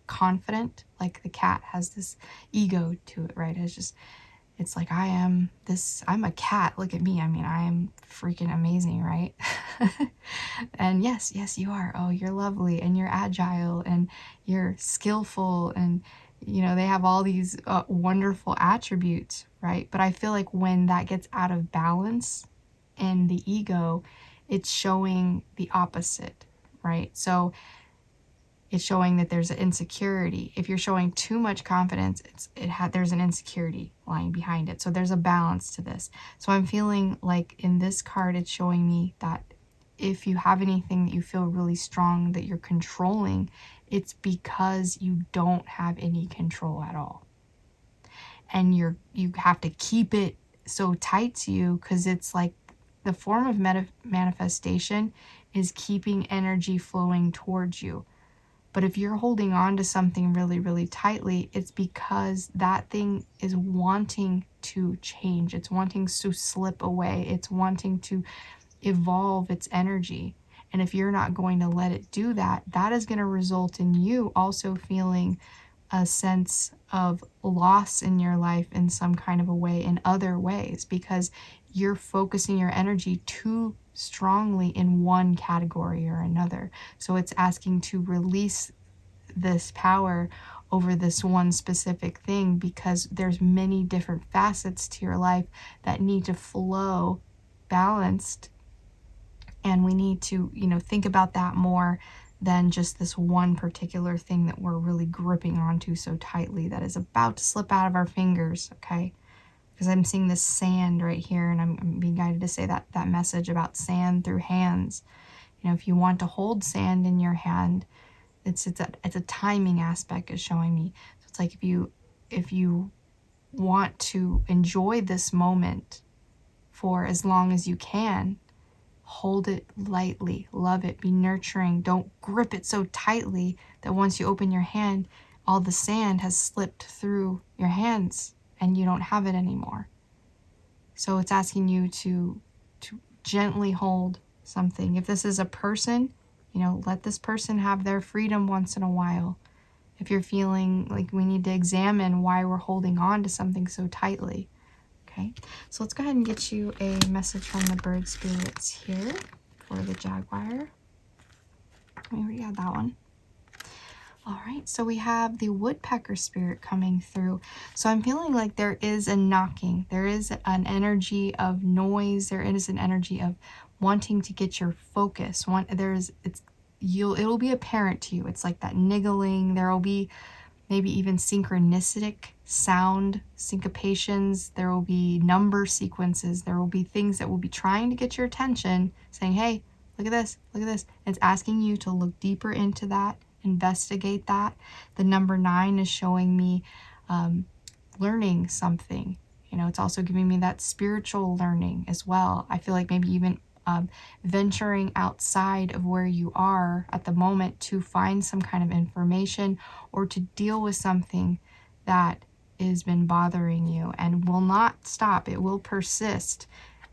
confident, like the cat has this ego to it, right? It's like, I'm a cat, look at me. I mean, I am freaking amazing, right? And yes, you are. Oh, you're lovely, and you're agile, and you're skillful, and you know, they have all these wonderful attributes, right? But I feel like when that gets out of balance in the ego, it's showing the opposite, right? So it's showing that there's an insecurity. If you're showing too much confidence, there's an insecurity lying behind it. So there's a balance to this. So I'm feeling like in this card, it's showing me that if you have anything that you feel really strong that you're controlling, it's because you don't have any control at all. And you have to keep it so tight to you, because it's like the form of manifestation is keeping energy flowing towards you. But if you're holding on to something really, really tightly, it's because that thing is wanting to change. It's wanting to slip away. It's wanting to evolve its energy. And if you're not going to let it do that, that is going to result in you also feeling a sense of loss in your life in some kind of a way, in other ways, because you're focusing your energy too strongly in one category or another. So it's asking to release this power over this one specific thing, because there's many different facets to your life that need to flow balanced. And we need to, think about that more than just this one particular thing that we're really gripping onto so tightly that is about to slip out of our fingers, okay? Because I'm seeing this sand right here, and I'm being guided to say that message about sand through hands. If you want to hold sand in your hand, it's a timing aspect is showing me. So it's like if you want to enjoy this moment for as long as you can, hold it lightly, love it, be nurturing. Don't grip it so tightly that once you open your hand, all the sand has slipped through your hands and you don't have it anymore. So it's asking you to gently hold something. If this is a person, let this person have their freedom once in a while. If you're feeling like we need to examine why we're holding on to something so tightly. Okay, so let's go ahead and get you a message from the bird spirits here for the jaguar. We already had that one. All right, so we have the woodpecker spirit coming through. So I'm feeling like there is a knocking. There is an energy of noise. There is an energy of wanting to get your focus. It'll be apparent to you. It's like that niggling. There will be maybe even synchronistic sound syncopations. There will be number sequences. There will be things that will be trying to get your attention, saying, hey, look at this, look at this. It's asking you to look deeper into that, investigate that. The number 9 is showing me learning something. It's also giving me that spiritual learning as well. I feel like maybe even venturing outside of where you are at the moment to find some kind of information or to deal with something that has been bothering you and will not stop. It will persist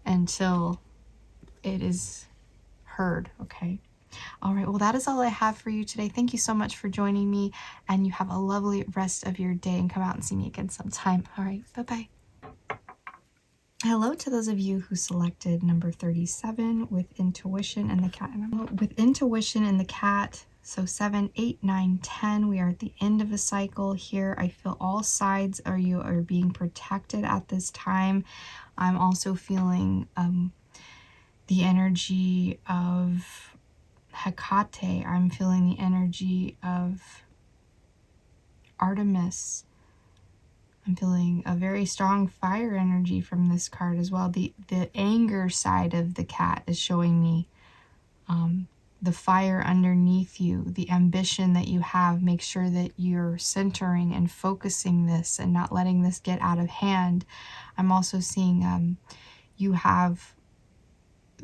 until it is heard, okay? All right, well, that is all I have for you today. Thank you so much for joining me, and you have a lovely rest of your day, and come out and see me again sometime. All right, bye-bye. Hello to those of you who selected number 37 with intuition and the cat. With intuition and the cat, so 7, 8, 9, 10, we are at the end of a cycle here. I feel all sides are being protected at this time. I'm also feeling the energy of Hecate. I'm feeling the energy of Artemis. I'm feeling a very strong fire energy from this card as well. The anger side of the cat is showing me the fire underneath you, the ambition that you have. Make sure that you're centering and focusing this and not letting this get out of hand. I'm also seeing you have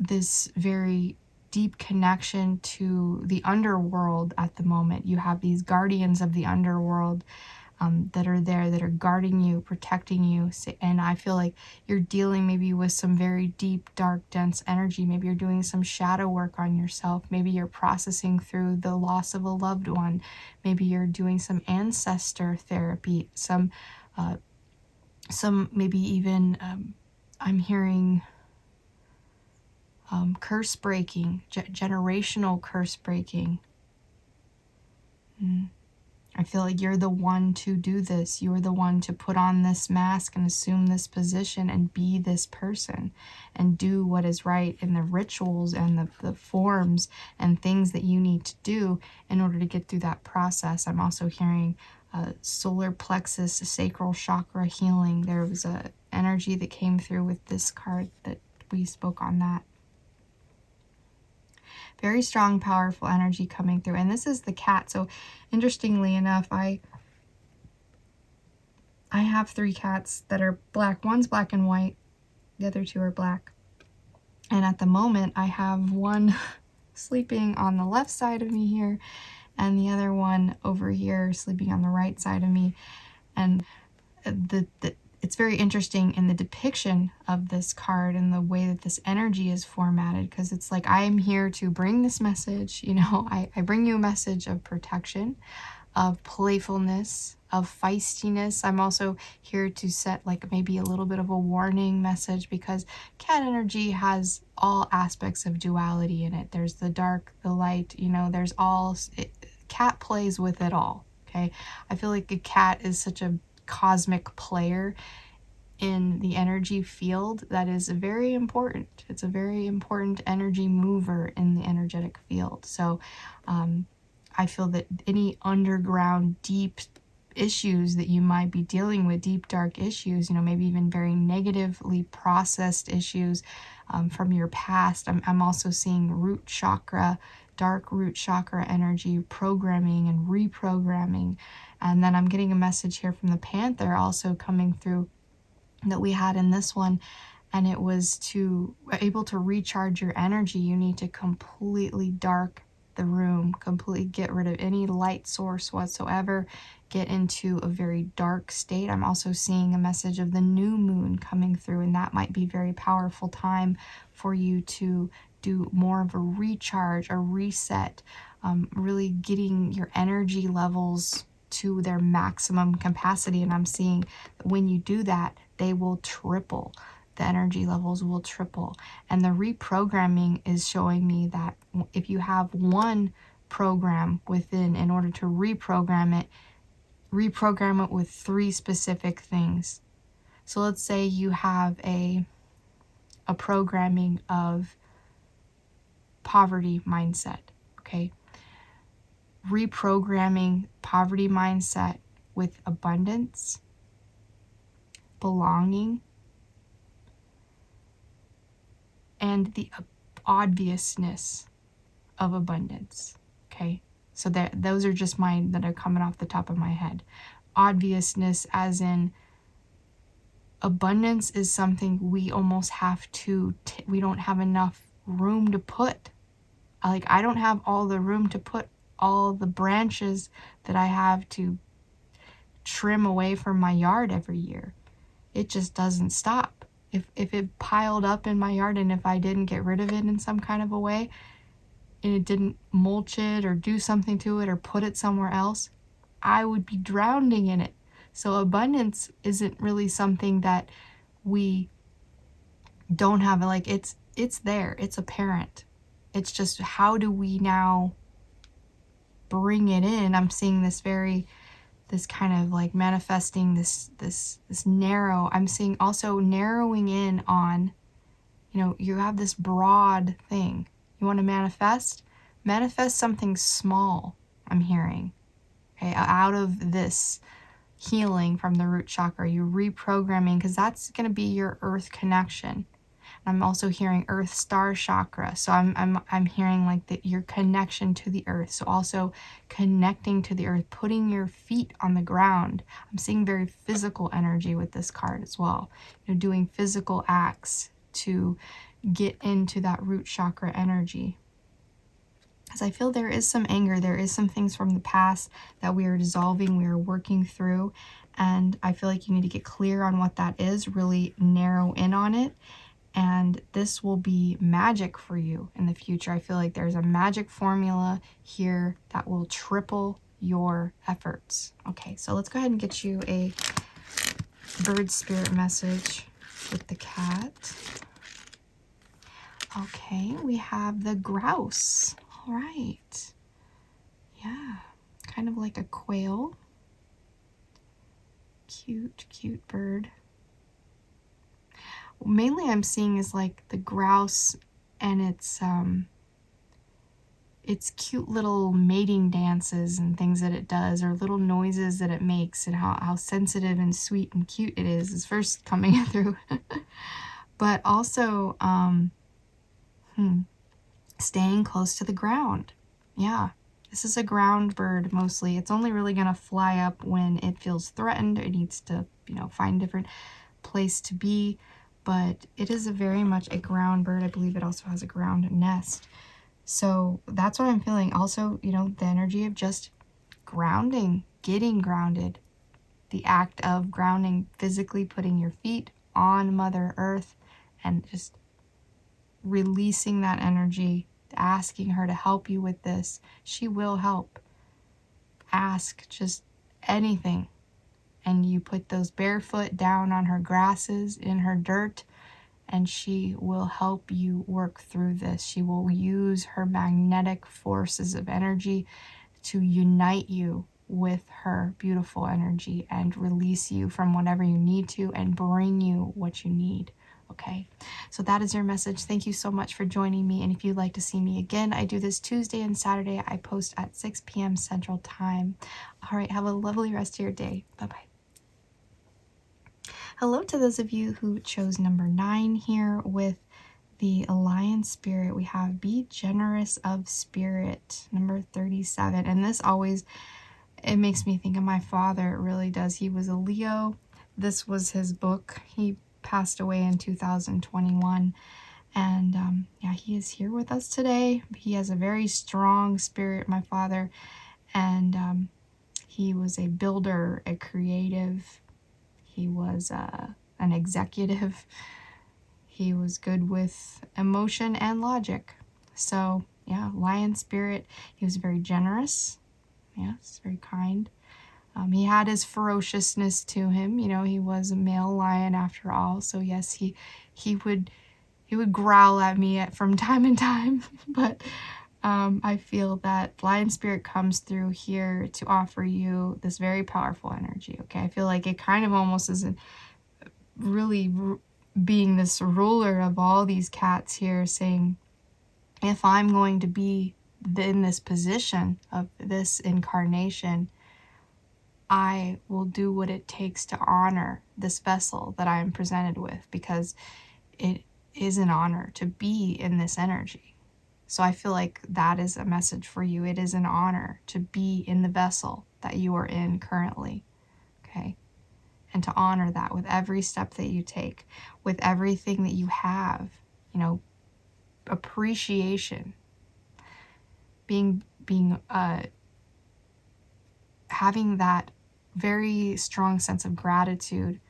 this very deep connection to the underworld at the moment. You have these guardians of the underworld that are there, that are guarding you, protecting you. And I feel like you're dealing maybe with some very deep, dark, dense energy. Maybe you're doing some shadow work on yourself. Maybe you're processing through the loss of a loved one. Maybe you're doing some ancestor therapy, some maybe even I'm hearing curse breaking, generational curse breaking. I feel like you're the one to do this. You're the one to put on this mask and assume this position and be this person and do what is right in the rituals and the forms and things that you need to do in order to get through that process. I'm also hearing solar plexus, sacral chakra healing. There was a energy that came through with this card that we spoke on that. Very strong, powerful energy coming through. And this is the cat. So interestingly enough, I have 3 cats that are black. One's black and white. The other 2 are black. And at the moment, I have one sleeping on the left side of me here, and the other one over here sleeping on the right side of me. And it's very interesting in the depiction of this card and the way that this energy is formatted, because it's like, I am here to bring this message, you know, I bring you a message of protection, of playfulness, of feistiness. I'm also here to set like maybe a little bit of a warning message, because cat energy has all aspects of duality in it. There's the dark, the light, you know, there's all, cat plays with it all, okay? I feel like a cat is such a cosmic player in the energy field that is very important. It's a very important energy mover in the energetic field. So I feel that any underground deep issues that you might be dealing with, deep dark issues, you know, maybe even very negatively processed issues from your past. I'm also seeing root chakra, dark root chakra energy, programming and reprogramming. And then I'm getting a message here from the panther also coming through that we had in this one. And it was to able to recharge your energy, you need to completely dark the room, completely get rid of any light source whatsoever, get into a very dark state. I'm also seeing a message of the new moon coming through, and that might be very powerful time for you to do more of a recharge, a reset, really getting your energy levels to their maximum capacity. And I'm seeing that when you do that, they will triple. The energy levels will triple. And the reprogramming is showing me that if you have one program within, in order to reprogram it with 3 specific things. So let's say you have a programming of poverty mindset, okay? Reprogramming poverty mindset with abundance, belonging, and the obviousness of abundance, okay? So those are just mine that are coming off the top of my head. Obviousness as in abundance is something we almost have to, we don't have enough room to put. Like, I don't have all the room to put all the branches that I have to trim away from my yard every year. It just doesn't stop. If it piled up in my yard and if I didn't get rid of it in some kind of a way, and it didn't mulch it or do something to it or put it somewhere else, I would be drowning in it. So abundance isn't really something that we don't have. Like, it's there, it's apparent. It's just, how do we now bring it in? I'm seeing this kind of like manifesting this narrow. I'm seeing also narrowing in on, you know, you have this broad thing. You want to manifest something small, I'm hearing. Okay, out of this healing from the root chakra, you're reprogramming, because that's going to be your earth connection. I'm also hearing earth star chakra. So I'm hearing like your connection to the earth. So also connecting to the earth, putting your feet on the ground. I'm seeing very physical energy with this card as well. You know, doing physical acts to get into that root chakra energy. Because I feel there is some anger, there is some things from the past that we are dissolving, we are working through. And I feel like you need to get clear on what that is, really narrow in on it. And this will be magic for you in the future. I feel like there's a magic formula here that will triple your efforts. Okay, so let's go ahead and get you a bird spirit message with the cat. Okay, we have the grouse. All right. Yeah, kind of like a quail. Cute, cute bird. Mainly I'm seeing is like the grouse and its cute little mating dances and things that it does, or little noises that it makes, and how sensitive and sweet and cute it is first coming through. But also staying close to the ground. Yeah, this is a ground bird mostly. It's only really going to fly up when it feels threatened. It needs to, find a different place to be. But it is very much a ground bird. I believe it also has a ground nest. So that's what I'm feeling. Also, the energy of just grounding, getting grounded. The act of grounding, physically putting your feet on Mother Earth and just releasing that energy, asking her to help you with this. She will help. Ask just anything. And you put those barefoot down on her grasses, in her dirt, and she will help you work through this. She will use her magnetic forces of energy to unite you with her beautiful energy and release you from whatever you need to and bring you what you need. Okay, so that is your message. Thank you so much for joining me. And if you'd like to see me again, I do this Tuesday and Saturday. I post at 6 p.m. Central Time. All right, have a lovely rest of your day. Bye-bye. Hello to those of you who chose number 9 here with the Lion Spirit. We have Be Generous of Spirit, number 37. And this always, it makes me think of my father. It really does. He was a Leo. This was his book. He passed away in 2021. And yeah, he is here with us today. He has a very strong spirit, my father. And he was a builder, a creative. He was an executive. He was good with emotion and logic. So yeah, lion spirit. He was very generous. Yes, very kind. He had his ferociousness to him. He was a male lion after all. So yes, he would growl at me from time to time. But I feel that lion spirit comes through here to offer you this very powerful energy. Okay, I feel like it kind of almost isn't really being this ruler of all these cats here, saying, if I'm going to be in this position of this incarnation, I will do what it takes to honor this vessel that I am presented with, because it is an honor to be in this energy. So I feel like that is a message for you. It is an honor to be in the vessel that you are in currently, okay? And to honor that with every step that you take, with everything that you have, appreciation, having that very strong sense of gratitude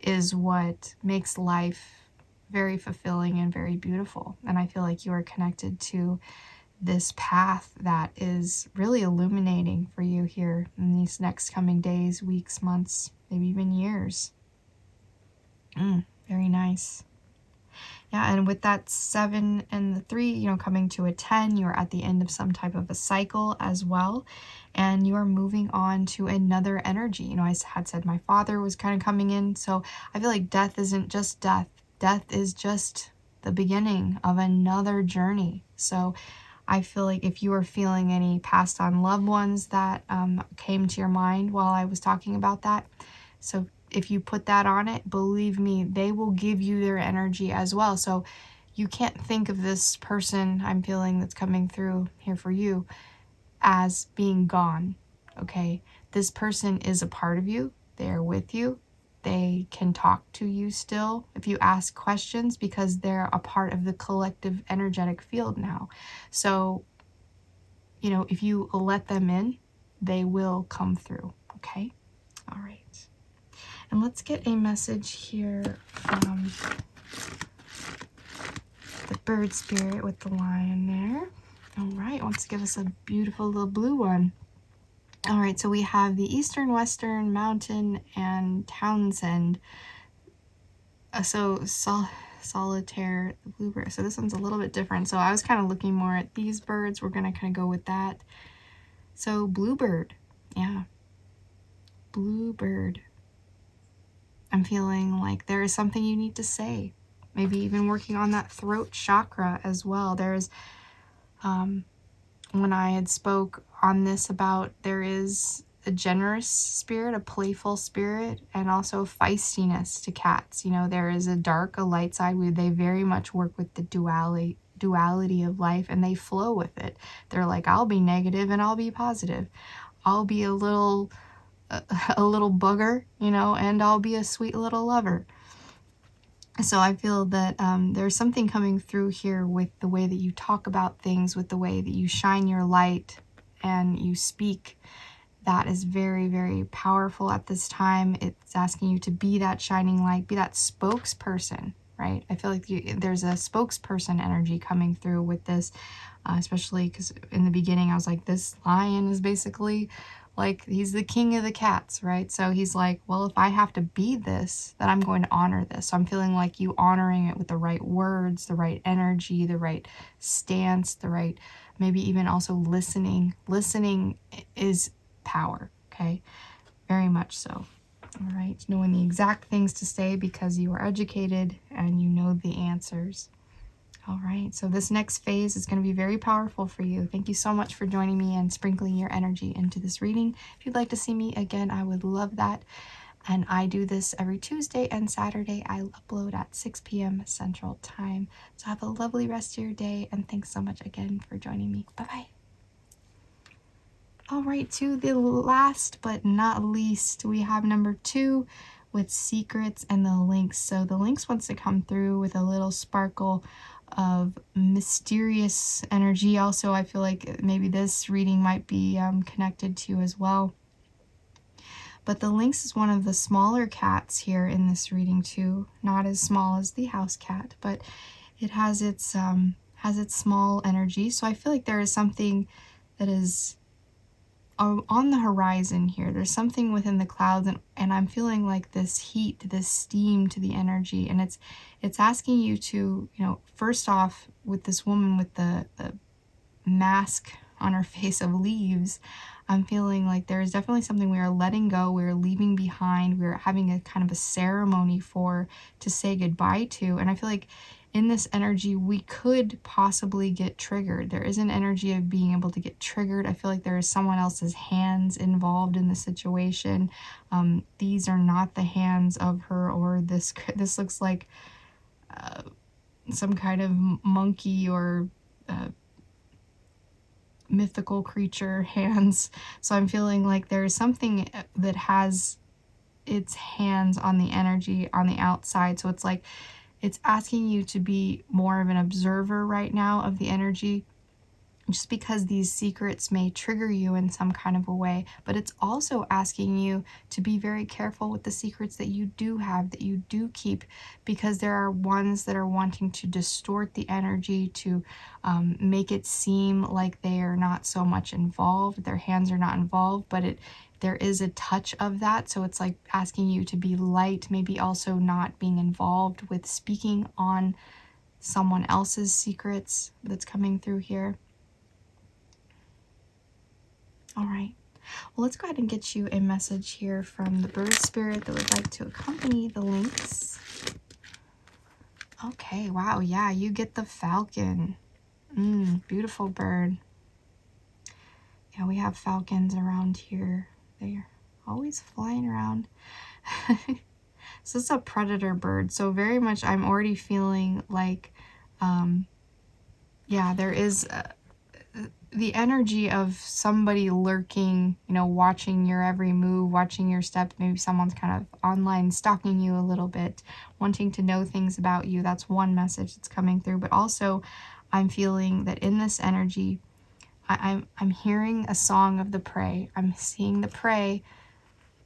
is what makes life very fulfilling and very beautiful. And I feel like you are connected to this path that is really illuminating for you here in these next coming days, weeks, months, maybe even years. Very nice. Yeah, and with that 7 and the 3, coming to a 10, you're at the end of some type of a cycle as well. And you are moving on to another energy. I had said my father was kind of coming in. So I feel like death isn't just death. Death is just the beginning of another journey. So I feel like if you are feeling any passed on loved ones that came to your mind while I was talking about that, so if you put that on it, believe me, they will give you their energy as well. So you can't think of this person I'm feeling that's coming through here for you as being gone, okay? This person is a part of you. They're with you. They can talk to you still if you ask questions, because they're a part of the collective energetic field now. So, if you let them in, they will come through, okay? All right. And let's get a message here from the bird spirit with the lion there. All right, wants to give us a beautiful little blue one. All right, so we have the Eastern, Western, Mountain, and Townsend. Solitaire, the bluebird. So this one's a little bit different. So I was kind of looking more at these birds. We're going to kind of go with that. So bluebird. Yeah. Bluebird. I'm feeling like there is something you need to say. Maybe even working on that throat chakra as well. There's, when I had spoke on this about there is a generous spirit, a playful spirit, and also feistiness to cats. You know, there is a dark, a light side. They very much work with the duality of life, and they flow with it. They're like, I'll be negative and I'll be positive. I'll be a little booger, you know, and I'll be a sweet little lover. So I feel that there's something coming through here with the way that you talk about things, with the way that you shine your light and you speak. That is very, very powerful at this time. It's asking you to be that shining light, be that spokesperson, right? I feel like there's a spokesperson energy coming through with this, especially because in the beginning I was like, this lion is basically like, he's the king of the cats, right? So he's like, well, if I have to be this, then I'm going to honor this. So I'm feeling like you honoring it with the right words, the right energy, the right stance, the right, maybe even also listening. Listening is power, okay? Very much so. All right, knowing the exact things to say because you are educated and you know the answers. All right, so this next phase is going to be very powerful for you. Thank you so much for joining me and sprinkling your energy into this reading. If you'd like to see me again, I would love that. And I do this every Tuesday and Saturday. I upload at 6 p.m. Central Time. So have a lovely rest of your day, and thanks so much again for joining me. Bye-bye. All right, to the last but not least, we have number 2 with secrets and the lynx. So the lynx wants to come through with a little sparkle of mysterious energy. Also, I feel like maybe this reading might be connected to as well. But the lynx is one of the smaller cats here in this reading too. Not as small as the house cat, but it has its small energy. So I feel like there is something that is on the horizon here. There's something within the clouds, and I'm feeling like this heat, this steam to the energy, and it's asking you to, you know, first off, with this woman with the mask on her face of leaves, I'm feeling like there is definitely something we are letting go, we're leaving behind, we're having a kind of a ceremony to say goodbye to. And I feel like in this energy, we could possibly get triggered. There is an energy of being able to get triggered. I feel like there is someone else's hands involved in the situation. These are not the hands of her or this. This looks like some kind of monkey or mythical creature hands. So I'm feeling like there is something that has its hands on the energy on the outside. So it's like it's asking you to be more of an observer right now of the energy, just because these secrets may trigger you in some kind of a way. But it's also asking you to be very careful with the secrets that you do have, that you do keep, because there are ones that are wanting to distort the energy, to make it seem like they are not so much involved, their hands are not involved, but there is a touch of that. So it's like asking you to be light, maybe also not being involved with speaking on someone else's secrets that's coming through here. All right, well, let's go ahead and get you a message here from the bird spirit that would like to accompany the lynx. Okay, wow, yeah, you get the falcon. Beautiful bird. Yeah, we have falcons around here. They're always flying around. So it's a predator bird. So very much I'm already feeling like, yeah, there is the energy of somebody lurking, you know, watching your every move, watching your steps. Maybe someone's kind of online stalking you a little bit, wanting to know things about you. That's one message that's coming through. But also I'm feeling that in this energy, I'm hearing a song of the prey. I'm seeing the prey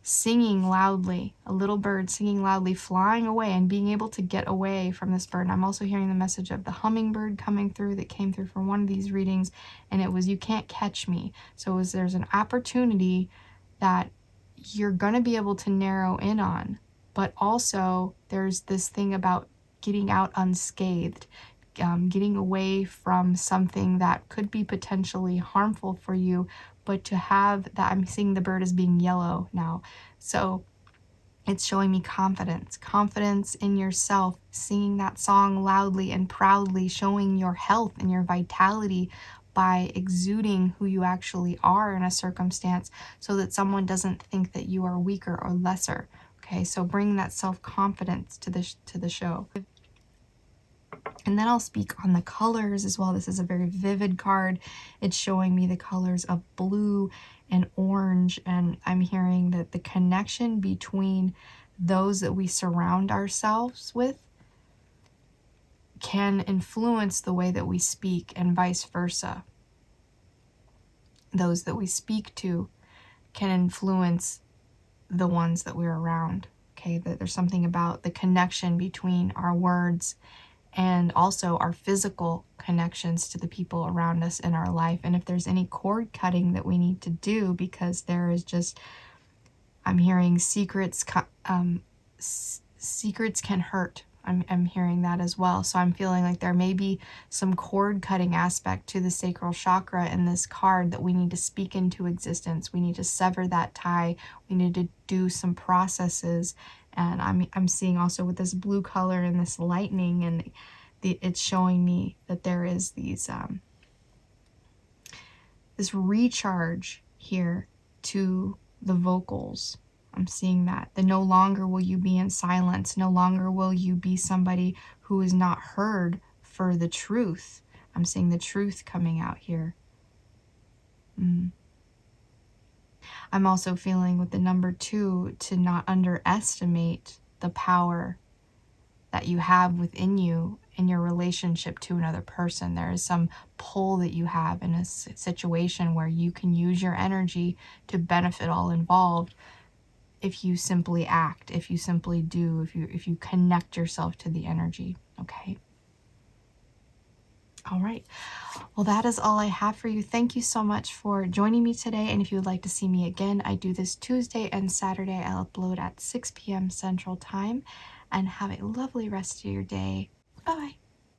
singing loudly, a little bird singing loudly, flying away and being able to get away from this bird. And I'm also hearing the message of the hummingbird coming through that came through from one of these readings, and it was, you can't catch me. So there's an opportunity that you're going to be able to narrow in on, but also there's this thing about getting out unscathed, getting away from something that could be potentially harmful for you, but to have that, I'm seeing the bird as being yellow now. So it's showing me confidence, confidence in yourself, singing that song loudly and proudly, showing your health and your vitality by exuding who you actually are in a circumstance so that someone doesn't think that you are weaker or lesser. Okay, so bring that self-confidence to the show. And then I'll speak on the colors as well. This is a very vivid card. It's showing me the colors of blue and orange, and I'm hearing that the connection between those that we surround ourselves with can influence the way that we speak, and vice versa. Those that we speak to can influence the ones that we're around. Okay, that there's something about the connection between our words and also our physical connections to the people around us in our life. And if there's any cord cutting that we need to do, because there is just, I'm hearing secrets can hurt. I'm hearing that as well. So I'm feeling like there may be some cord cutting aspect to the sacral chakra in this card that we need to speak into existence. We need to sever that tie. We need to do some processes. And I'm seeing also with this blue color and this lightning, and it's showing me that there is these this recharge here to the vocals. I'm seeing that. No longer will you be in silence. No longer will you be somebody who is not heard for the truth. I'm seeing the truth coming out here. I'm also feeling with the number 2 to not underestimate the power that you have within you in your relationship to another person. There is some pull that you have in a situation where you can use your energy to benefit all involved if you simply act, if you simply do, if you connect yourself to the energy. Okay. All right. Well, that is all I have for you. Thank you so much for joining me today. And if you would like to see me again, I do this Tuesday and Saturday. I'll upload at 6 p.m. Central Time. And have a lovely rest of your day. Bye-bye.